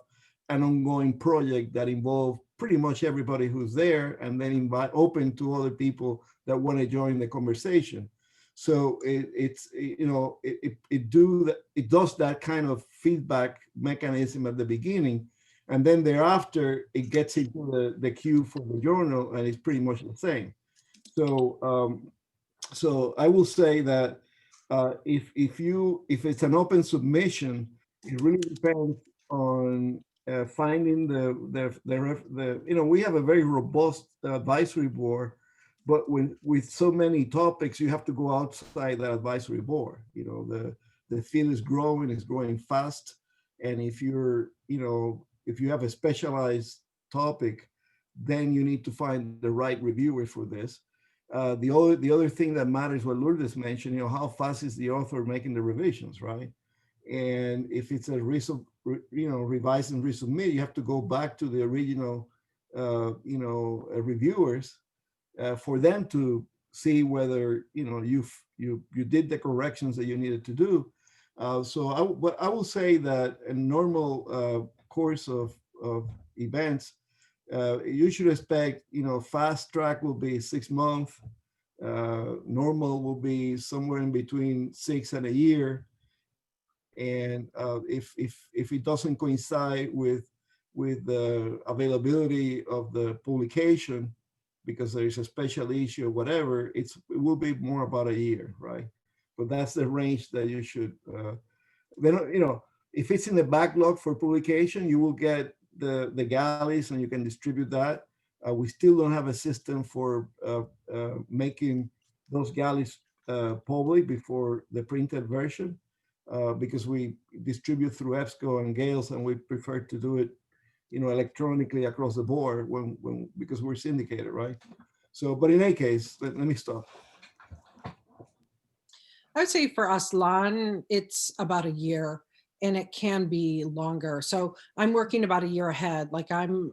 an ongoing project that involves pretty much everybody who's there, and then open to other people that want to join the conversation. So it's you know, it does that kind of feedback mechanism at the beginning, and then thereafter it gets into the queue for the journal, and it's pretty much the same. So so I will say that if it's an open submission, it really depends on finding the you know, we have a very robust advisory board, but with so many topics, you have to go outside that advisory board. You know, the field is growing fast, and if you're, you know, if you have a specialized topic, then you need to find the right reviewers for this. The other thing that matters, what Lourdes mentioned, you know, how fast is the author making the revisions, right? And if it's a you know, revise and resubmit, you have to go back to the original, you know, reviewers for them to see whether, you know, you did the corrections that you needed to do. So I will say that a normal course of events, you should expect, fast track will be 6 months. Normal will be somewhere in between 6 and a year. And if it doesn't coincide with the availability of the publication, because there is a special issue or whatever, it will be more about a year, right? But that's the range that you should. Then if it's in the backlog for publication, you will get the galleys and you can distribute that. We still don't have a system for making those galleys public before the printed version, because we distribute through EBSCO and Gales, and we prefer to do it, electronically across the board because we're syndicated, right? So, but in any case, let me stop. I would say for Aztlán, it's about a year, and it can be longer. So I'm working about a year ahead. Like I'm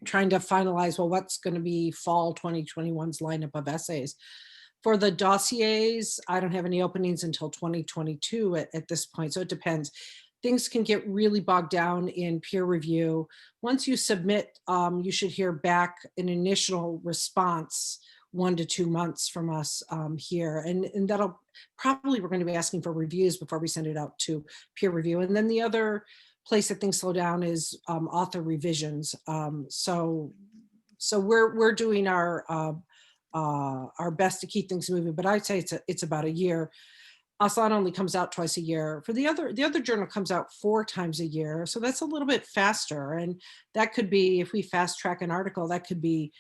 trying to finalize, well, what's going to be fall 2021's lineup of essays. For the dossiers, I don't have any openings until 2022 at this point. So it depends. Things can get really bogged down in peer review. Once you submit, you should hear back an initial response 1 to 2 months from us here. And that'll probably, we're going to be asking for reviews before we send it out to peer review. And then the other place that things slow down is author revisions. So we're doing our best to keep things moving, but I'd say it's about a year. Aztlán only comes out twice a year. For the other journal comes out 4 times a year. So that's a little bit faster. And that could be, if we fast track an article, that could be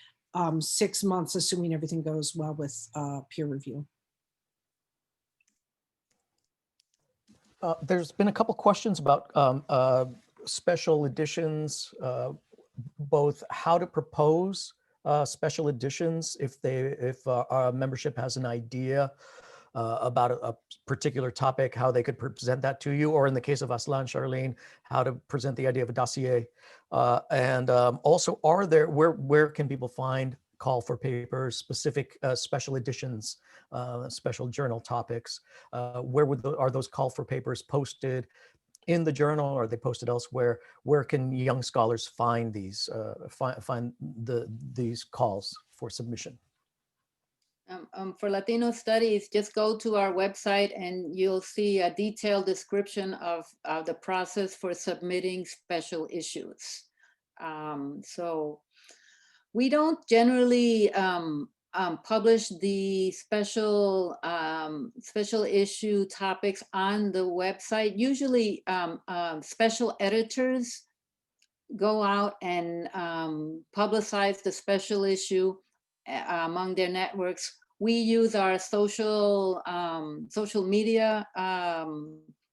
6 months, assuming everything goes well with peer review. There's been a couple questions about special editions, both how to propose special editions if our membership has an idea about a particular topic, how they could present that to you, or in the case of Aztlán, Charlene, how to present the idea of a dossier. And also, where can people find call for papers, specific special editions, special journal topics? Where are those call for papers posted? In the journal, or are they posted elsewhere? Where can young scholars find these these calls for submission? For Latino Studies, just go to our website and you'll see a detailed description of the process for submitting special issues. So we don't generally publish the special issue topics on the website. Usually special editors go out and publicize the special issue among their networks. We use our social media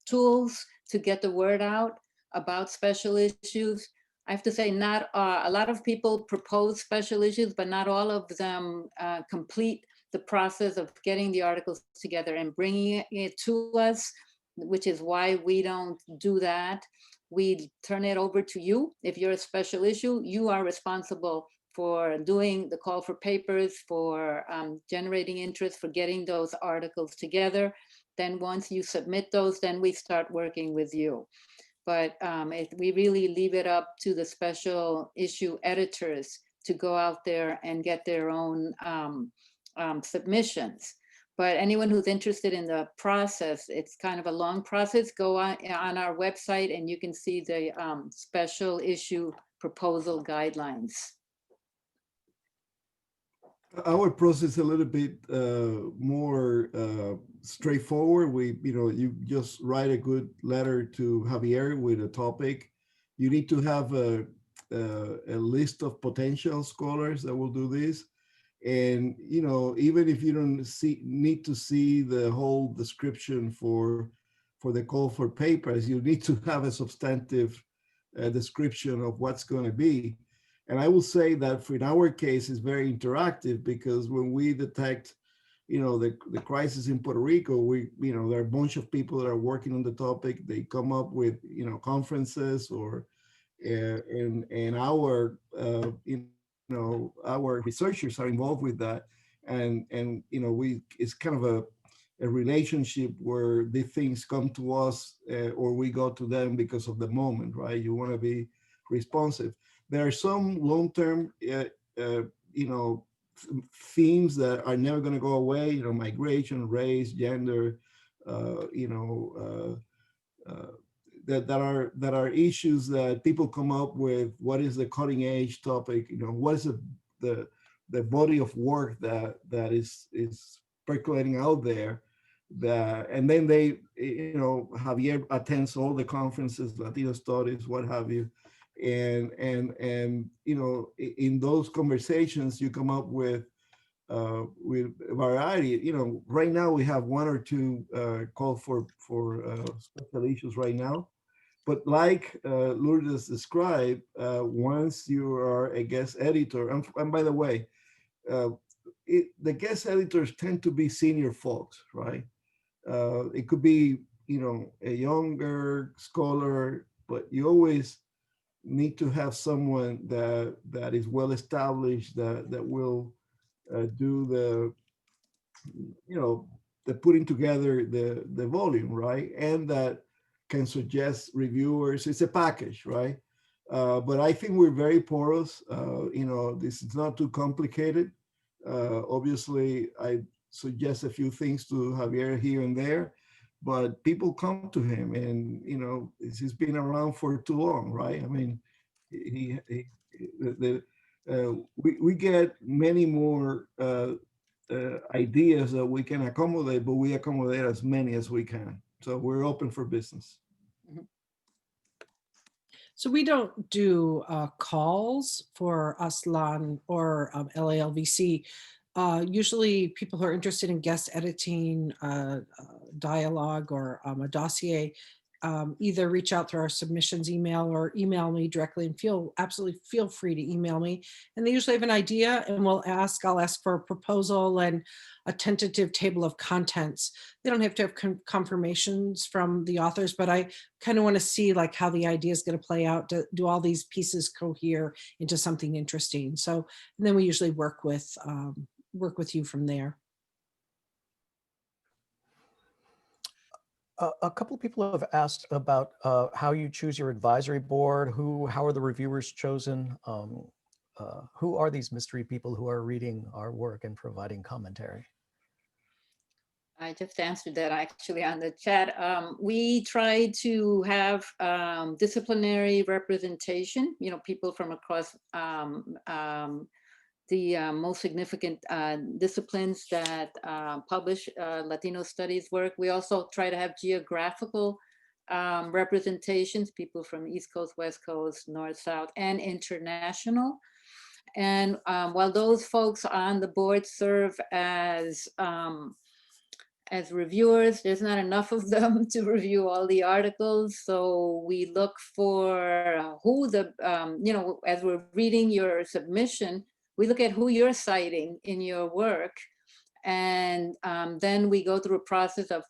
tools to get the word out about special issues. I have to say, not a lot of people propose special issues, but not all of them complete the process of getting the articles together and bringing it to us, which is why we don't do that. We turn it over to you. If you're a special issue, you are responsible for doing the call for papers, for generating interest, for getting those articles together. Then once you submit those, then we start working with you. But we really leave it up to the special issue editors to go out there and get their own submissions. But anyone who's interested in the process, it's kind of a long process, go on our website and you can see the special issue proposal guidelines. Our process is a little bit more straightforward. You just write a good letter to Javier with a topic. You need to have a list of potential scholars that will do this. And, even if you don't need to see the whole description for the call for papers, you need to have a substantive description of what's going to be. And I will say that in our case, it's very interactive, because when we detect, the crisis in Puerto Rico, there are a bunch of people that are working on the topic. They come up with, conferences or, and our, our researchers are involved with that. And it's kind of a relationship where the things come to us or we go to them because of the moment, right? You want to be responsive. there are some long-term, themes that are never going to go away. Migration, race, gender, that are issues that people come up with. What is the cutting edge topic? What is the body of work that is percolating out there? And then they, Javier attends all the conferences, Latino Studies, what have you, and in those conversations you come up with a variety. Right now we have one or two called for special issues right now. But like Lourdes described, once you are a guest editor, and by the way, the guest editors tend to be senior folks, right? It could be, a younger scholar, but you always need to have someone that is well established, that will do the putting together the volume, right? And that can suggest reviewers. It's a package, right? But I think we're very porous. This is not too complicated. Obviously, I suggest a few things to Javier here and there, but people come to him, and he's been around for too long, right? I mean, we get many more ideas that we can accommodate, but we accommodate as many as we can. So we're open for business. So we don't do calls for Aztlán or LALVC. Usually people who are interested in guest editing, dialogue, or a dossier either reach out through our submissions email or email me directly, and absolutely feel free to email me. And they usually have an idea, and I'll ask for a proposal and a tentative table of contents. They don't have to have confirmations from the authors, but I kind of want to see like how the idea is going to play out. Do all these pieces cohere into something interesting? So, and then we usually work with you from there. A couple of people have asked about how you choose your advisory board. How are the reviewers chosen? Who are these mystery people who are reading our work and providing commentary? I just answered that actually on the chat. We try to have disciplinary representation, people from across the most significant disciplines that publish Latino studies work. We also try to have geographical representations, people from East Coast, West Coast, North, South, and international. And while those folks on the board serve as reviewers, there's not enough of them to review all the articles. So we look for who as we're reading your submission, we look at who you're citing in your work. And then we go through a process of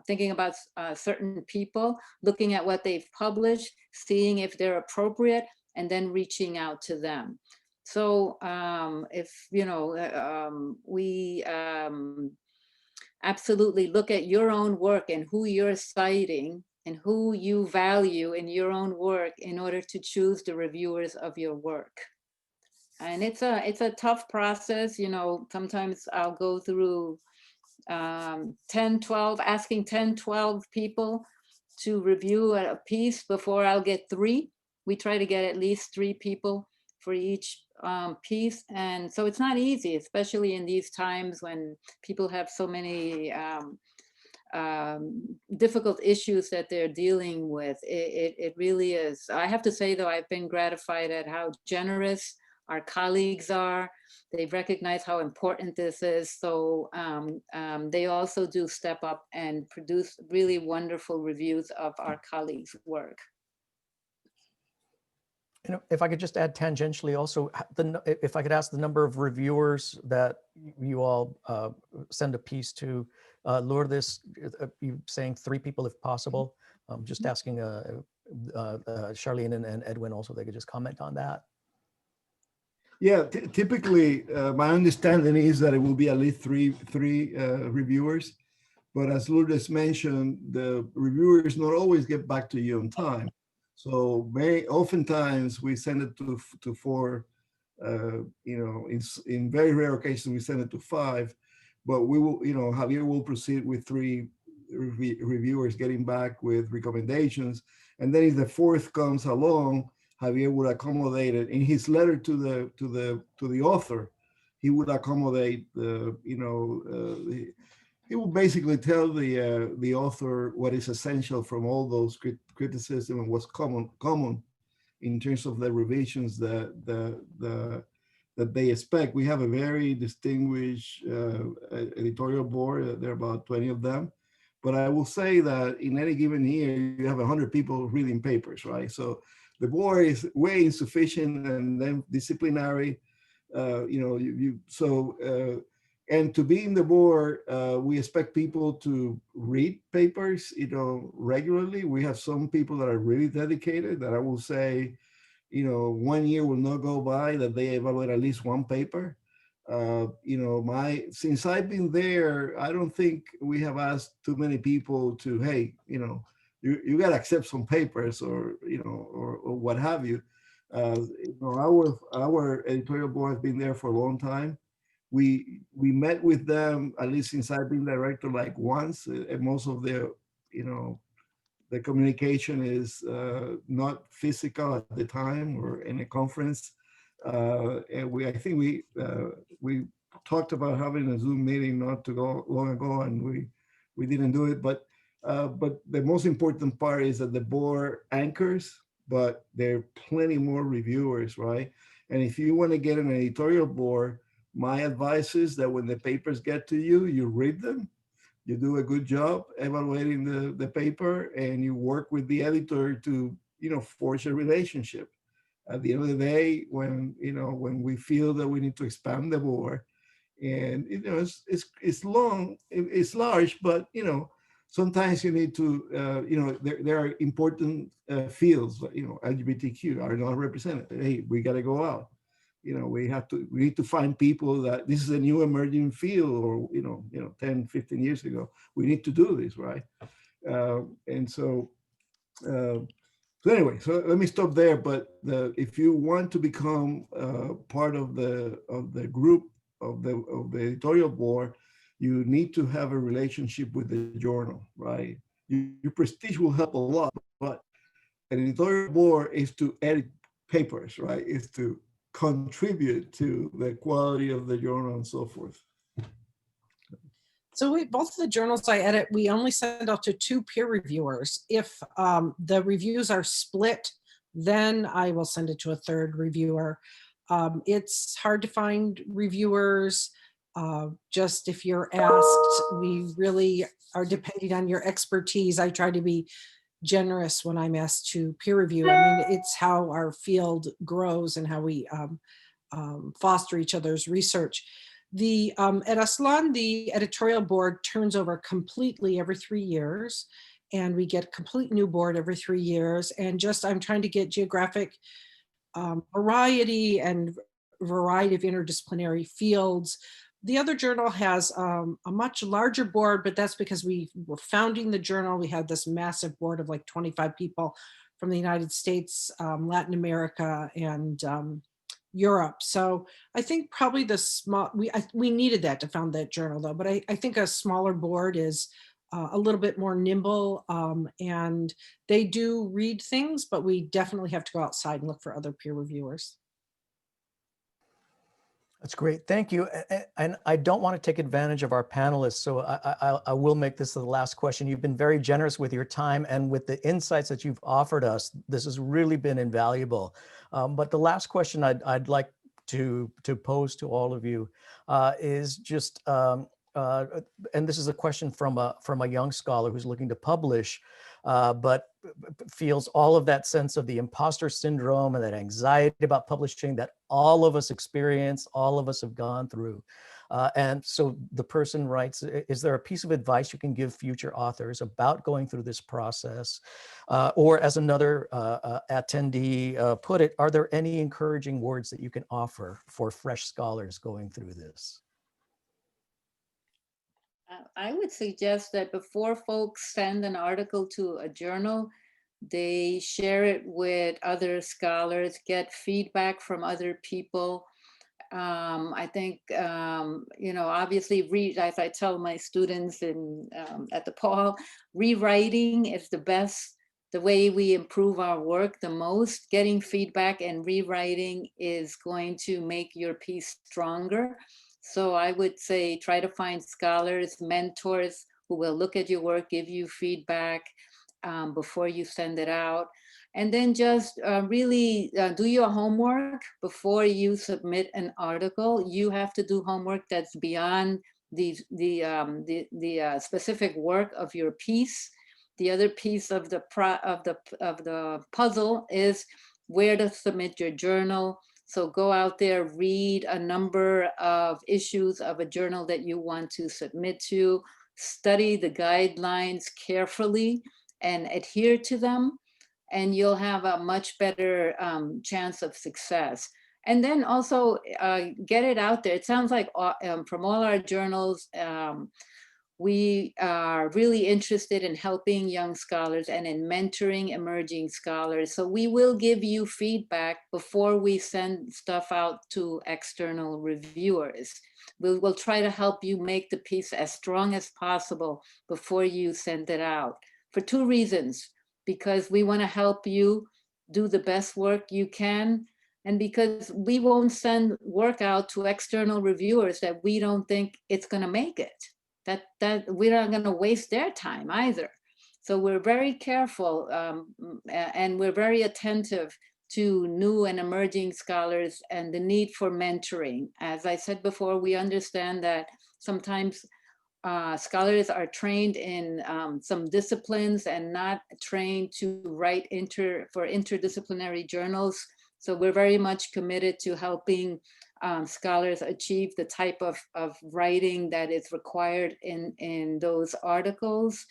thinking about certain people, looking at what they've published, seeing if they're appropriate, and then reaching out to them. So if, we absolutely look at your own work and who you're citing and who you value in your own work in order to choose the reviewers of your work. And it's a tough process. Sometimes I'll go through 10, 12, asking 10, 12 people to review a piece before I'll get 3. We try to get at least 3 people for each piece. And so it's not easy, especially in these times when people have so many difficult issues that they're dealing with. It really is. I have to say, though, I've been gratified at how generous our colleagues are. They recognize how important this is. So they also do step up and produce really wonderful reviews of our colleagues' work. If I could just add tangentially also, if I could ask the number of reviewers that you all send a piece to. Lourdes, you saying 3 people if possible. Just asking Charlene and Edwin also, they could just comment on that. Yeah, typically my understanding is that it will be at least three reviewers, but as Lourdes mentioned, the reviewers not always get back to you on time. So very oftentimes we send it to 4. In very rare occasions we send it to 5, but we will, Javier will proceed with 3 reviewers getting back with recommendations, and then if the 4th comes along, Javier would accommodate it in his letter to the author. He would accommodate he will basically tell the author what is essential from all those criticism and what's common in terms of the revisions that they expect. We have a very distinguished editorial board. There are about 20 of them. But I will say that in any given year, you have 100 people reading papers, right? So the board is way insufficient, and then disciplinary, and to be in the board, we expect people to read papers, regularly. We have some people that are really dedicated that I will say, 1 year will not go by that they evaluate at least 1 paper. Since I've been there, I don't think we have asked too many people to, hey, you got to accept some papers or what have you. Our editorial board has been there for a long time. We met with them, at least since I've been director, like once, and most of the communication is not physical at the time or in a conference. And I think we talked about having a Zoom meeting not too long ago, and we didn't do it. But the most important part is that the board anchors, but there are plenty more reviewers, right? And if you want to get an editorial board, my advice is that when the papers get to you, you read them, you do a good job evaluating the paper, and you work with the editor to, forge a relationship. At the end of the day, when we feel that we need to expand the board, and it's long, it's large, but sometimes you need to, there are important fields, LGBTQ are not represented. Hey, we got to go out. We need to find people that this is a new emerging field, or 10, 15 years ago, we need to do this, right? So anyway, so let me stop there. But if you want to become part of the group of the editorial board, you need to have a relationship with the journal, right? Your prestige will help a lot, but an editorial board is to edit papers, right? Is to contribute to the quality of the journal and so forth. So both of the journals I edit, we only send out to 2 peer reviewers. If the reviews are split, then I will send it to a 3rd reviewer. It's hard to find reviewers. Just if you're asked, we really are depending on your expertise. I try to be generous when I'm asked to peer review. I mean, it's how our field grows and how we foster each other's research. At Aztlán, the editorial board turns over completely every 3 years, and we get a complete new board every 3 years. And I'm trying to get geographic variety and variety of interdisciplinary fields. The other journal has a much larger board, but that's because we were founding the journal. We had this massive board of like 25 people from the United States, Latin America, and Europe. So I think probably we needed that to found that journal though, but I think a smaller board is a little bit more nimble, and they do read things, but we definitely have to go outside and look for other peer reviewers. That's great. Thank you. And I don't want to take advantage of our panelists, so I will make this the last question. You've been very generous with your time and with the insights that you've offered us. This has really been invaluable. But the last question I'd like to pose to all of you is just, and this is a question from a young scholar who's looking to publish, but feels all of that sense of the imposter syndrome and that anxiety about publishing that all of us experience, all of us have gone through. And so the person writes, is there a piece of advice you can give future authors about going through this process? Or as another attendee put it, are there any encouraging words that you can offer for fresh scholars going through this? I would suggest that before folks send an article to a journal, They share it with other scholars, get feedback from other people. I think, obviously, as I tell my students at the Paul, rewriting is the way we improve our work the most. Getting feedback and rewriting is going to make your piece stronger. So I would say try to find scholars, mentors who will look at your work, give you feedback before you send it out. And then just really do your homework before you submit an article. You have to do homework that's beyond the specific work of your piece. The other piece of the puzzle is where to submit your journal. So go out there, read a number of issues of a journal that you want to submit to, study the guidelines carefully and adhere to them, and you'll have a much better chance of success. And then also get it out there. It sounds like from all our journals, we are really interested in helping young scholars and in mentoring emerging scholars. So we will give you feedback before we send stuff out to external reviewers. We'll try to help you make the piece as strong as possible before you send it out, for two reasons. Because we want to help you do the best work you can, and because we won't send work out to external reviewers that we don't think it's going to make it. That we're not going to waste their time either. So we're very careful and we're very attentive to new and emerging scholars and the need for mentoring. As I said before, we understand that sometimes scholars are trained in some disciplines and not trained to write for interdisciplinary journals. So we're very much committed to helping scholars achieve the type of writing that is required in those articles.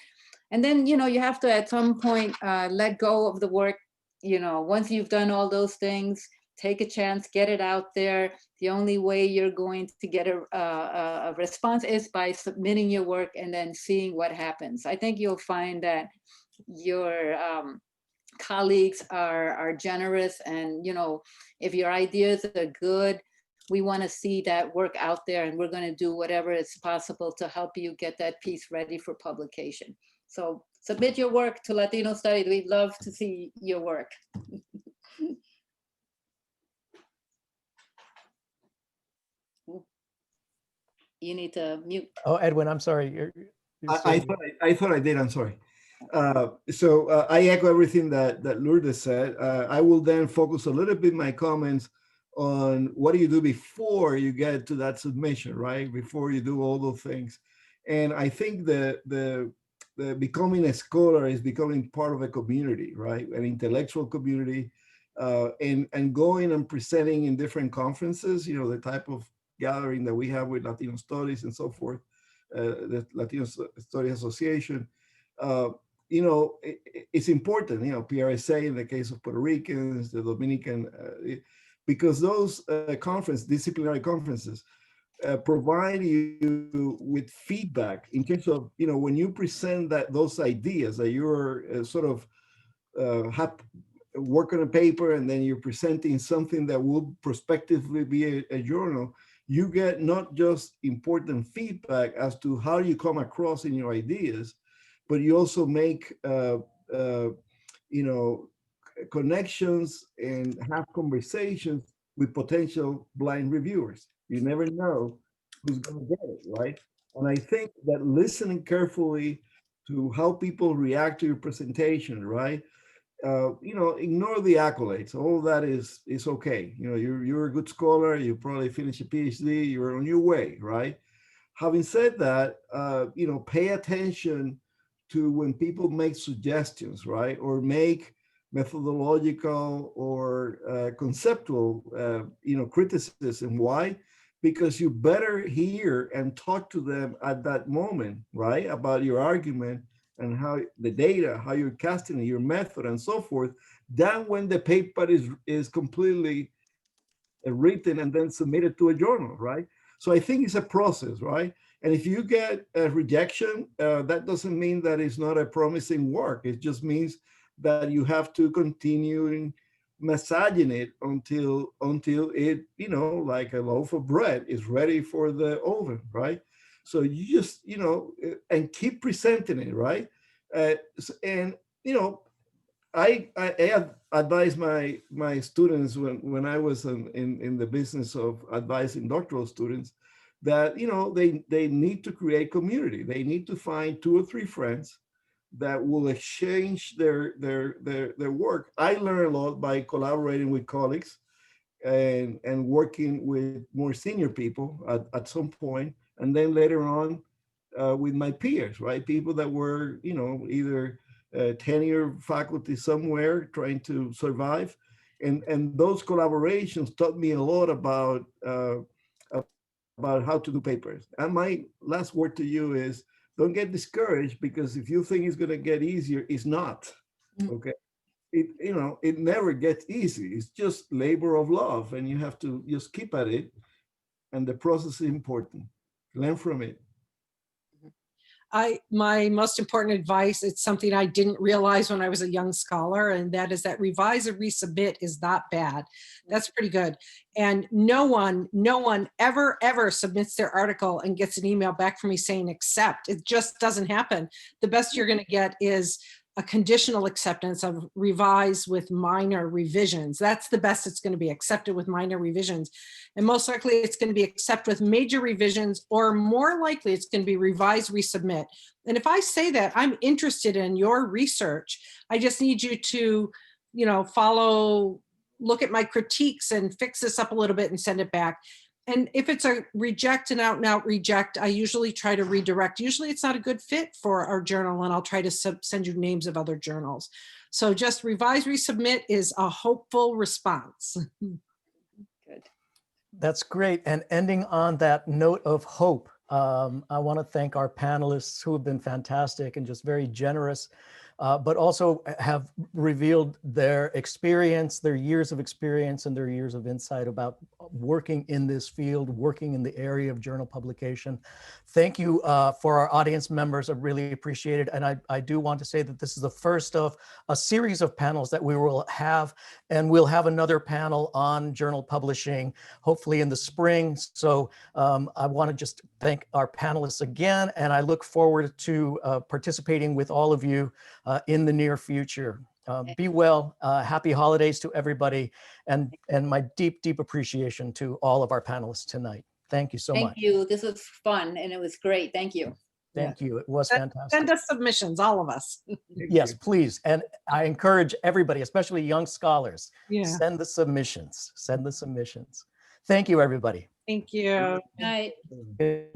And then, you have to at some point let go of the work. Once you've done all those things, take a chance, get it out there. The only way you're going to get a response is by submitting your work and then seeing what happens. I think you'll find that your colleagues are generous, and if your ideas are good, we want to see that work out there, and we're going to do whatever is possible to help you get that piece ready for publication. So submit your work to Latino Studies. We'd love to see your work. You need to mute. Oh, Edwin, I'm sorry. I thought I did. I'm sorry. So I echo everything that Lourdes said. I will then focus a little bit my comments on what do you do before you get to that submission, right? Before you do all those things. And I think the becoming a scholar is becoming part of a community, right? An intellectual community, and going and presenting in different conferences, the type of gathering that we have with Latino Studies and so forth, the Latino Studies Association. It's important, PRSA in the case of Puerto Ricans, the Dominican, because those disciplinary conferences provide you with feedback in terms of, when you present those ideas that you're sort of work on a paper, and then you're presenting something that will prospectively be a journal, you get not just important feedback as to how you come across in your ideas, but you also make, connections and have conversations with potential blind reviewers. You never know who's going to get it, right? And I think that listening carefully to how people react to your presentation, right? Ignore the accolades. All that is okay. You're a good scholar. You probably finished a PhD. You're on your way, right? Having said that, pay attention to when people make suggestions, right? Or make methodological or conceptual, criticism. Why? Because you better hear and talk to them at that moment, right? About your argument and how the data, how you're casting it, your method and so forth, than when the paper is completely written and then submitted to a journal, right? So I think it's a process, right? And if you get a rejection, that doesn't mean that it's not a promising work. It just means that you have to continue massaging it until it, you know, like a loaf of bread is ready for the oven, right? So you just, you know, and keep presenting it, right? And, you know, I advise my students when I was in the business of advising doctoral students that, you know, they need to create community. They need to find 2 or 3 friends that will exchange their work. I learn a lot by collaborating with colleagues and working with more senior people at some point, and then later on with my peers, right? People that were, you know, either tenure faculty somewhere trying to survive. And those collaborations taught me a lot about how to do papers. And my last word to you is, don't get discouraged, because if you think it's going to get easier, it's not. Okay. It, you know, it never gets easy. It's just labor of love, and you have to just keep at it. And the process is important. Learn from it. My most important advice, it's something I didn't realize when I was a young scholar, and that is that revise or resubmit is not bad. That's pretty good. And no one ever submits their article and gets an email back from me saying accept. It just doesn't happen. The best you're going to get is a conditional acceptance of revise with minor revisions. That's the best it's going to be, accepted with minor revisions. And most likely it's going to be accept with major revisions, or more likely it's going to be revise, resubmit. And if I say that, I'm interested in your research. I just need you to, you know, look at my critiques and fix this up a little bit and send it back. And if it's a reject, an out and out reject, I usually try to redirect. Usually it's not a good fit for our journal, and I'll try to send you names of other journals. So just revise, resubmit is a hopeful response. Good. That's great. And ending on that note of hope, I want to thank our panelists who have been fantastic and just very generous, but also have revealed their experience, their years of experience, and their years of insight about working in this field, working in the area of journal publication. Thank you for our audience members. I really appreciate it. And I do want to say that this is the first of a series of panels that we will have, and we'll have another panel on journal publishing, hopefully in the spring. So I want to just thank our panelists again, and I look forward to participating with all of you in the near future. Be well, happy holidays to everybody, and my deep appreciation to all of our panelists tonight. Thank you so much. Thank you. This was fun and it was great. Thank you. Thank you. It was Send fantastic. us submissions, all of us. Yes, please. And I encourage everybody, especially young scholars, Yeah. send the submissions. Send the submissions. Thank you, everybody. Thank you. Night. Good